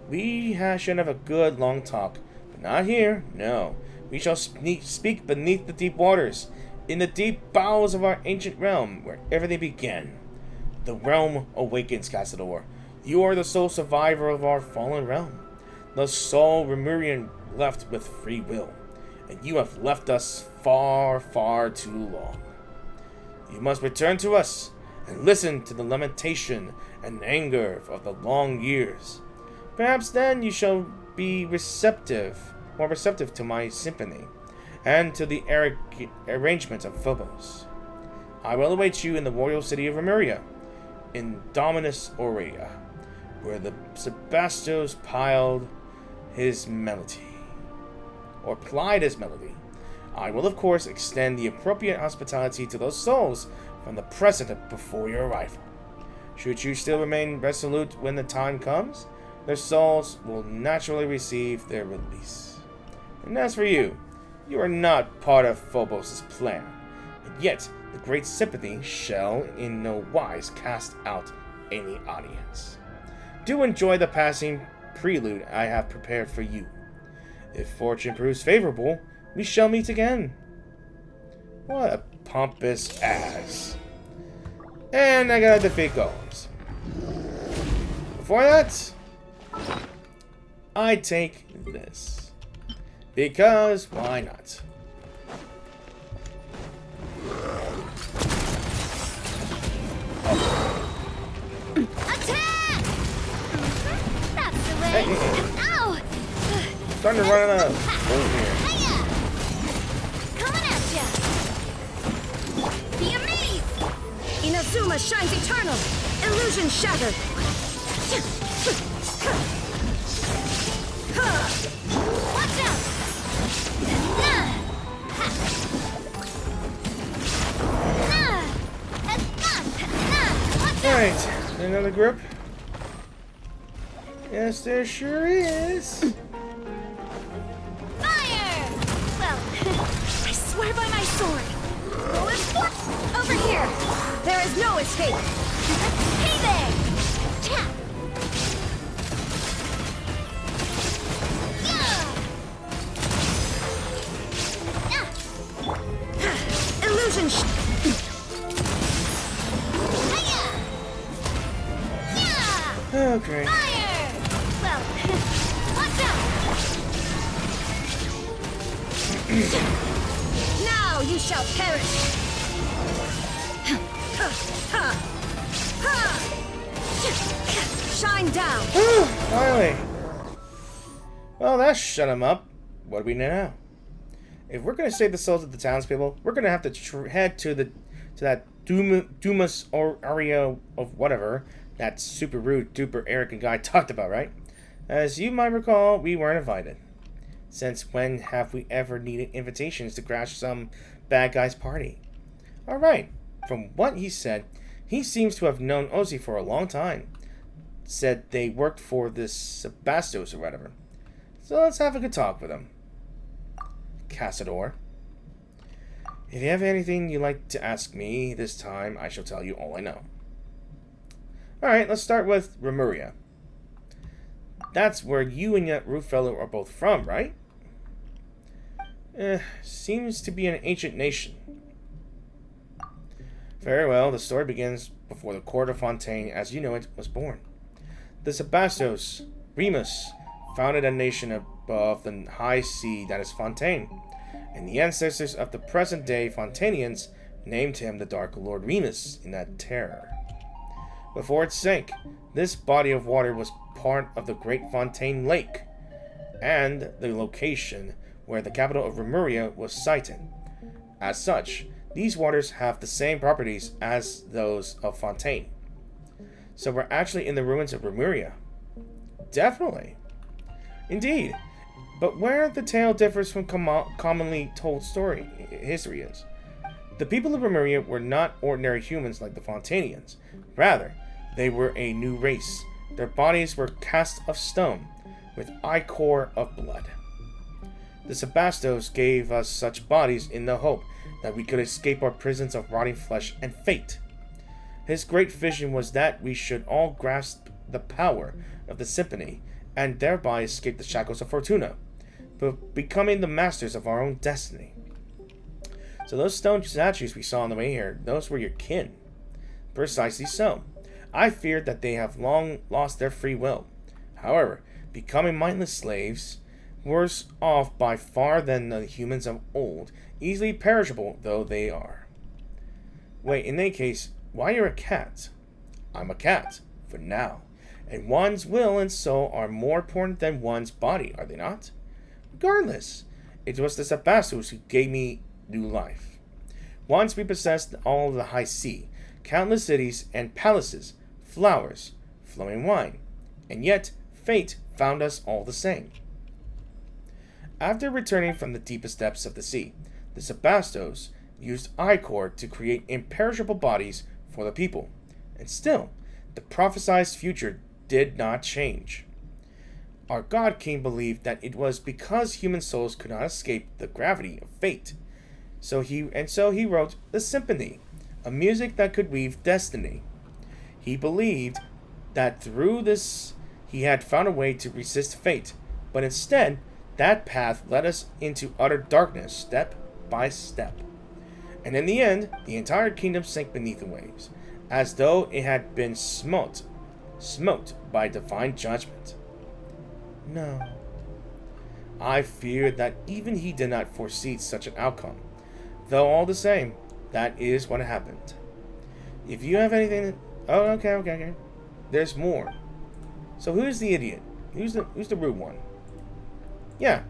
We should have a good long talk, but not here, no. We shall speak beneath the deep waters, in the deep bowels of our ancient realm, where everything began. The realm awakens, Cassador. You are the sole survivor of our fallen realm, the sole Remurian left with free will, and you have left us far, far too long. You must return to us, and listen to the lamentation and anger of the long years. Perhaps then you shall be more receptive to my symphony, and to the arrangement of Phobos. I will await you in the royal city of Remuria, in Dominus Aurea, where the Sebastos plied his melody. I will, of course, extend the appropriate hospitality to those souls from the present before your arrival. Should you still remain resolute when the time comes, their souls will naturally receive their release. And as for you, you are not part of Phobos' plan, and yet the great sympathy shall in no wise cast out any audience. Do enjoy the passing prelude I have prepared for you. If fortune proves favorable, we shall meet again. What a pompous ass. And I gotta defeat golems. Before that, I take this. Because why not? Attack! That's the way. Hey. Ow! Starting to run out of bull here. Suma shines eternal! Illusion shattered! Watch out! Alright, another group. Yes, there sure is. Fire! Well, I swear by my sword! Over here! There is no escape! hey there! Tap! Illusion Okay. Fire! Well, watch out! Now you shall perish! Shine down! Finally. Well, that shut him up. What do we know now? If we're gonna save the souls of the townspeople, we're gonna have to head to that Dumas or area of whatever that super rude, duper arrogant guy talked about, right? As you might recall, we weren't invited. Since when have we ever needed invitations to crash some bad guy's party? Alright, from what he said, he seems to have known Ozzy for a long time. Said they worked for this Sebastos or whatever. So let's have a good talk with him. Cassador. If you have anything you'd like to ask me this time, I shall tell you all I know. Alright, let's start with Remuria. That's where you and that rude fellow are both from, right? Seems to be an ancient nation. Very well, the story begins before the court of Fontaine, as you know it, was born. The Sebastos, Remus, founded a nation above the high sea that is Fontaine, and the ancestors of the present-day Fontanians named him the Dark Lord Remus in that terror. Before it sank, this body of water was part of the Great Fontaine Lake, and the location where the capital of Remuria was sited. As such, these waters have the same properties as those of Fontaine. So we're actually in the ruins of Remuria. Definitely. Indeed. But where the tale differs from commonly told history is. The people of Remuria were not ordinary humans like the Fontanians. Rather, they were a new race. Their bodies were cast of stone, with ichor of blood. The Sebastos gave us such bodies in the hope that we could escape our prisons of rotting flesh and fate. His great vision was that we should all grasp the power of the symphony, and thereby escape the shackles of Fortuna, but becoming the masters of our own destiny. So those stone statues we saw on the way here, those were your kin. Precisely so. I feared that they have long lost their free will. However, becoming mindless slaves, worse off by far than the humans of old, easily perishable though they are. Wait, in any case, why you're a cat? I'm a cat, for now. And one's will and soul are more important than one's body, are they not? Regardless, it was the Sebastos who gave me new life. Once we possessed all of the high sea, countless cities and palaces, flowers, flowing wine, and yet fate found us all the same. After returning from the deepest depths of the sea, the Sebastos used ichor to create imperishable bodies for the people, and still, the prophesied future did not change. Our God King believed that it was because human souls could not escape the gravity of fate. So he wrote the symphony, a music that could weave destiny. He believed that through this he had found a way to resist fate, but instead, that path led us into utter darkness step by step. And in the end, the entire kingdom sank beneath the waves, as though it had been smote by divine judgment. No. I feared that even he did not foresee such an outcome, though all the same, that is what happened. If you have anything... Oh, okay. There's more. So who's the idiot? Who's the rude one? Yeah.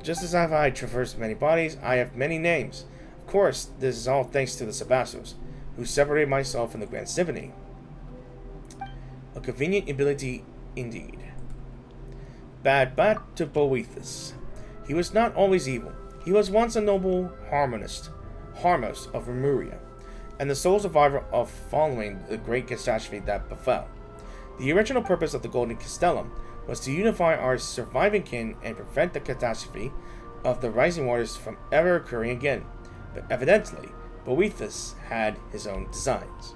Just as I traversed many bodies, I have many names. Of course, this is all thanks to the Sebastos, who separated myself from the grand symphony. A convenient ability indeed. Bad to Boethus. He was not always evil. He was once a noble harmonist of Remuria, and the sole survivor of following the great catastrophe that befell. The original purpose of the Golden Castellum was to unify our surviving kin and prevent the catastrophe of the rising waters from ever occurring again, but evidently, Boethus had his own designs.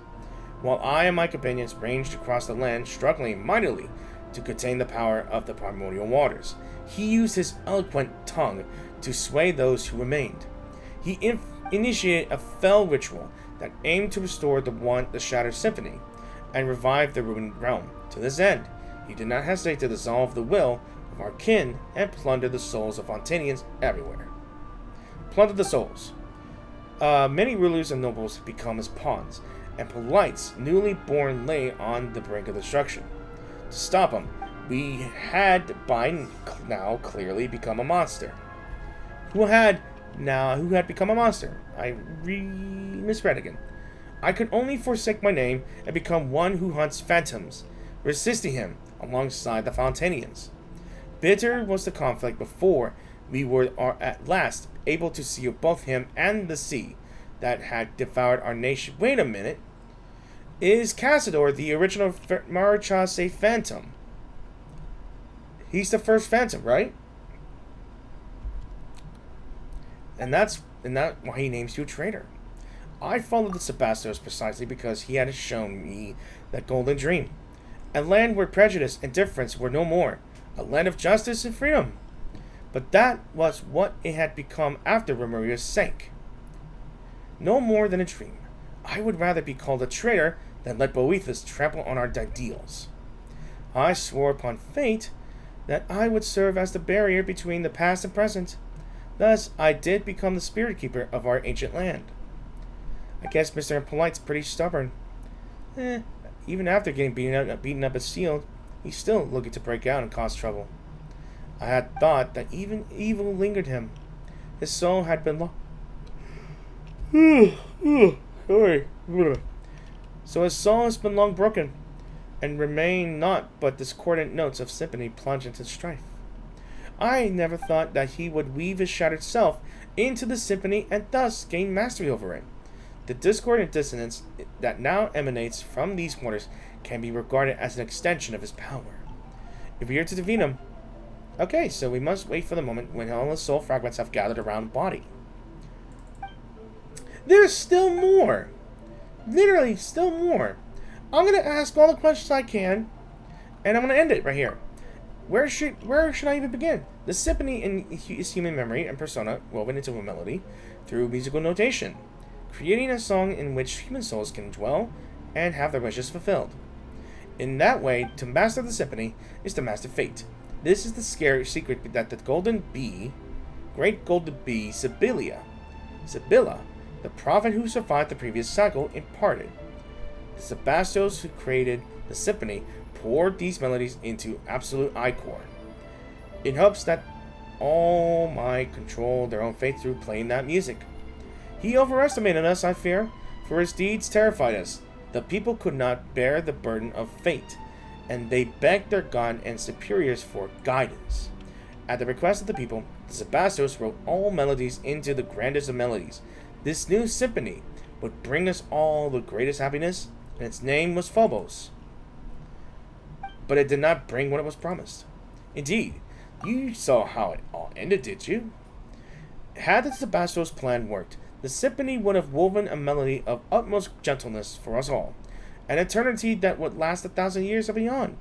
While I and my companions ranged across the land, struggling mightily to contain the power of the primordial waters, he used his eloquent tongue to sway those who remained. He initiated a fell ritual that aimed to restore the shattered symphony and revive the ruined realm. To this end, he did not hesitate to dissolve the will of our kin and plunder the souls of Fontanians everywhere. Plunder the souls. Many rulers and nobles had become his pawns, and Polite's newly born lay on the brink of destruction. To stop him, we had by now clearly become a monster. Who had become a monster? I misread again. I could only forsake my name and become one who hunts phantoms, resisting him alongside the Fontanians. Bitter was the conflict before we were at last able to see both him and the sea that had devoured our nation. Wait a minute. Is Cassador the original Marchese Phantom? He's the first Phantom, right? And that's why he names you a traitor. I followed the Sebastos precisely because he had shown me that golden dream. A land where prejudice and difference were no more. A land of justice and freedom. But that was what it had become after Remuria sank. No more than a dream. I would rather be called a traitor than let Boethus trample on our ideals. I swore upon fate that I would serve as the barrier between the past and present. Thus, I did become the spirit keeper of our ancient land. I guess Mr. Impolite's pretty stubborn. Even after getting beaten up and sealed, he's still looking to break out and cause trouble. I had thought that even evil lingered him. His soul had been lost. Sorry. So his soul has been long broken, and remain naught but discordant notes of symphony plunged into strife. I never thought that he would weave his shattered self into the symphony and thus gain mastery over it. The discord and dissonance that now emanates from these waters can be regarded as an extension of his power. If we are to defeat him, okay, so we must wait for the moment when all his soul fragments have gathered around the body. There's still more. Literally, still more. I'm going to ask all the questions I can, and I'm going to end it right here. Where should I even begin? The symphony is human memory and persona woven into a melody through musical notation, creating a song in which human souls can dwell and have their wishes fulfilled. In that way, to master the symphony is to master fate. This is the scary secret that the great golden bee, Sibylla, the prophet who survived the previous cycle, imparted. The Sebastos who created the symphony poured these melodies into absolute ichor, in hopes that all might control their own fate through playing that music. He overestimated us, I fear, for his deeds terrified us. The people could not bear the burden of fate, and they begged their god and superiors for guidance. At the request of the people, the Sebastos wrote all melodies into the grandest of melodies. This new symphony would bring us all the greatest happiness, and its name was Phobos. But it did not bring what it was promised. Indeed, you saw how it all ended, did you? Had the Sebastos plan worked, the symphony would have woven a melody of utmost gentleness for us all, an eternity that would last 1,000 years or beyond.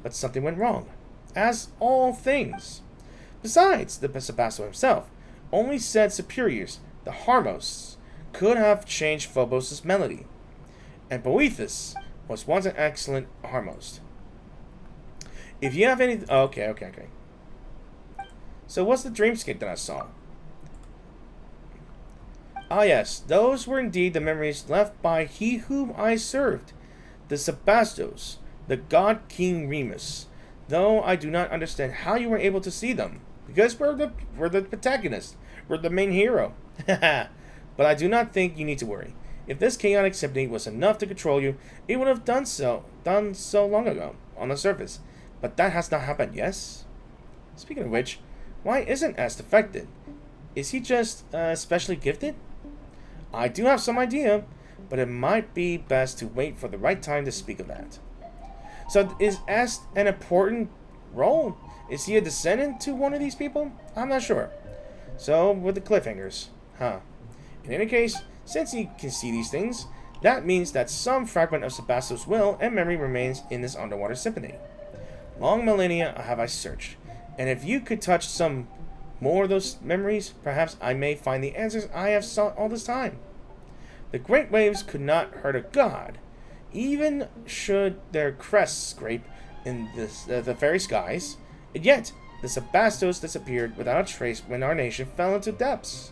But something went wrong, as all things. Besides, the Sebasto himself only said superiors, the Harmos, could have changed Phobos' melody, and Boethus was once an excellent Harmos. If you have any... Okay. So what's the dreamscape that I saw? Ah yes, those were indeed the memories left by he whom I served, the Sebastos, the God King Remus, though I do not understand how you were able to see them, because we're the protagonist, we're the main hero. But I do not think you need to worry. If this chaotic symphony was enough to control you, it would have done so long ago, on the surface. But that has not happened, yes? Speaking of which, why isn't Est affected? Is he just, specially gifted? I do have some idea, but it might be best to wait for the right time to speak of that. So, is Est an important role? Is he a descendant to one of these people? I'm not sure. So, with the cliffhangers, huh? In any case, since he can see these things, that means that some fragment of Sebastian's will and memory remains in this underwater symphony. Long millennia have I searched, and if you could touch some more of those memories, perhaps I may find the answers I have sought all this time. The great waves could not hurt a god, even should their crests scrape in the very skies, and yet the Sebastos disappeared without a trace when our nation fell into depths.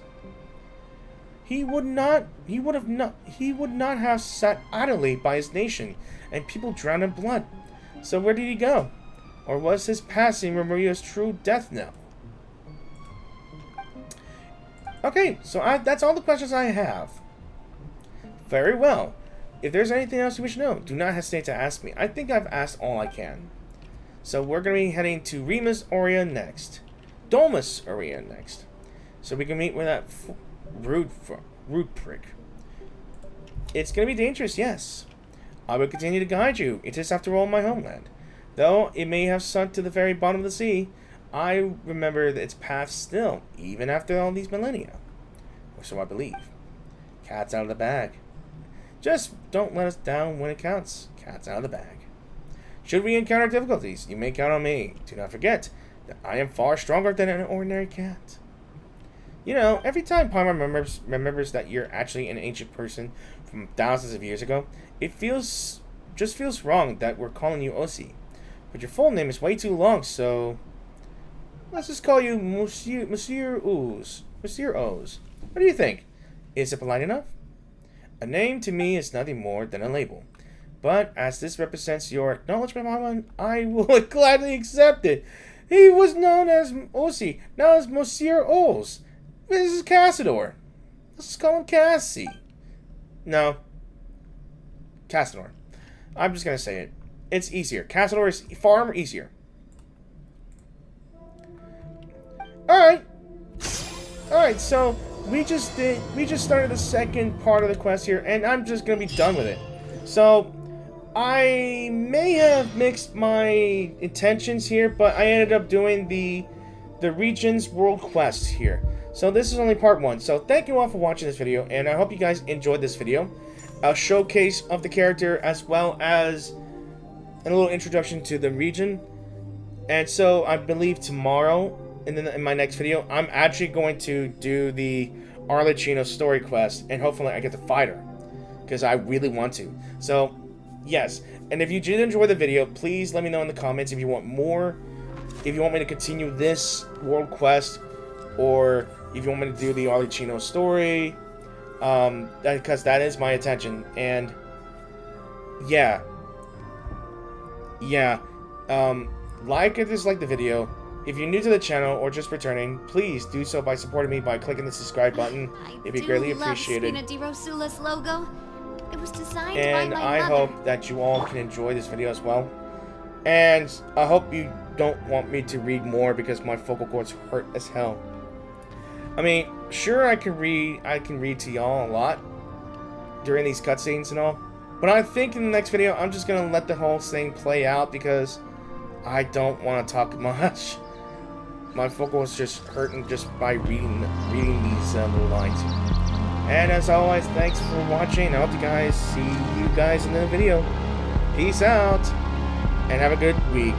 He would not have sat idly by his nation, and people drowned in blood. So where did he go? Or was his passing Maria's true death knell? Okay, so that's all the questions I have. Very well. If there's anything else you wish to know, do not hesitate to ask me. I think I've asked all I can. So we're going to be heading to Remus area next. Domus area next. So we can meet with that rude prick. It's going to be dangerous, yes. I will continue to guide you. It is, after all, my homeland. Though it may have sunk to the very bottom of the sea, I remember its path still, even after all these millennia. Or so I believe. Cat's out of the bag. Just don't let us down when it counts. Cat's out of the bag. Should we encounter difficulties, you may count on me. Do not forget that I am far stronger than an ordinary cat. You know, every time Paimon remembers that you're actually an ancient person from thousands of years ago, it feels wrong that we're calling you Osi. But your full name is way too long, so let's just call you Monsieur Oz. Monsieur Oz. What do you think? Is it polite enough? A name to me is nothing more than a label. But as this represents your acknowledgement, Paimon, I will gladly accept it. He was known as Osi, now as Monsieur Oz. This is Cassador. Let's just call him Cassie. No. Cassador. I'm just going to say it. It's easier. Cassador is far easier. Alright, so we just started the second part of the quest here, and I'm just going to be done with it. So, I may have mixed my intentions here, but I ended up doing the region's world quest here. So this is only part 1. So thank you all for watching this video, and I hope you guys enjoyed this video. A showcase of the character as well as a little introduction to the region. And so I believe tomorrow, in my next video, I'm actually going to do the Arlecchino story quest, and hopefully I get to fight her, because I really want to. So yes, and if you did enjoy the video, please let me know in the comments if you want more, if you want me to continue this world quest, or if you want me to do the Arlecchino story, because that is my intention. And yeah, like or dislike the video. If you're new to the channel or just returning, please do so by supporting me by clicking the subscribe button. It'd be greatly appreciated. Spina di Rosula's logo. It was designed and by my I mother. hope that you all can enjoy this video as well. And I hope you don't want me to read more because my vocal cords hurt as hell. I mean, sure, I can read to y'all a lot during these cutscenes and all, but I think in the next video I'm just gonna let the whole thing play out because I don't want to talk much. My vocal is just hurting just by reading these little lines. And as always, thanks for watching. I hope you see you guys in the video. Peace out, and have a good week.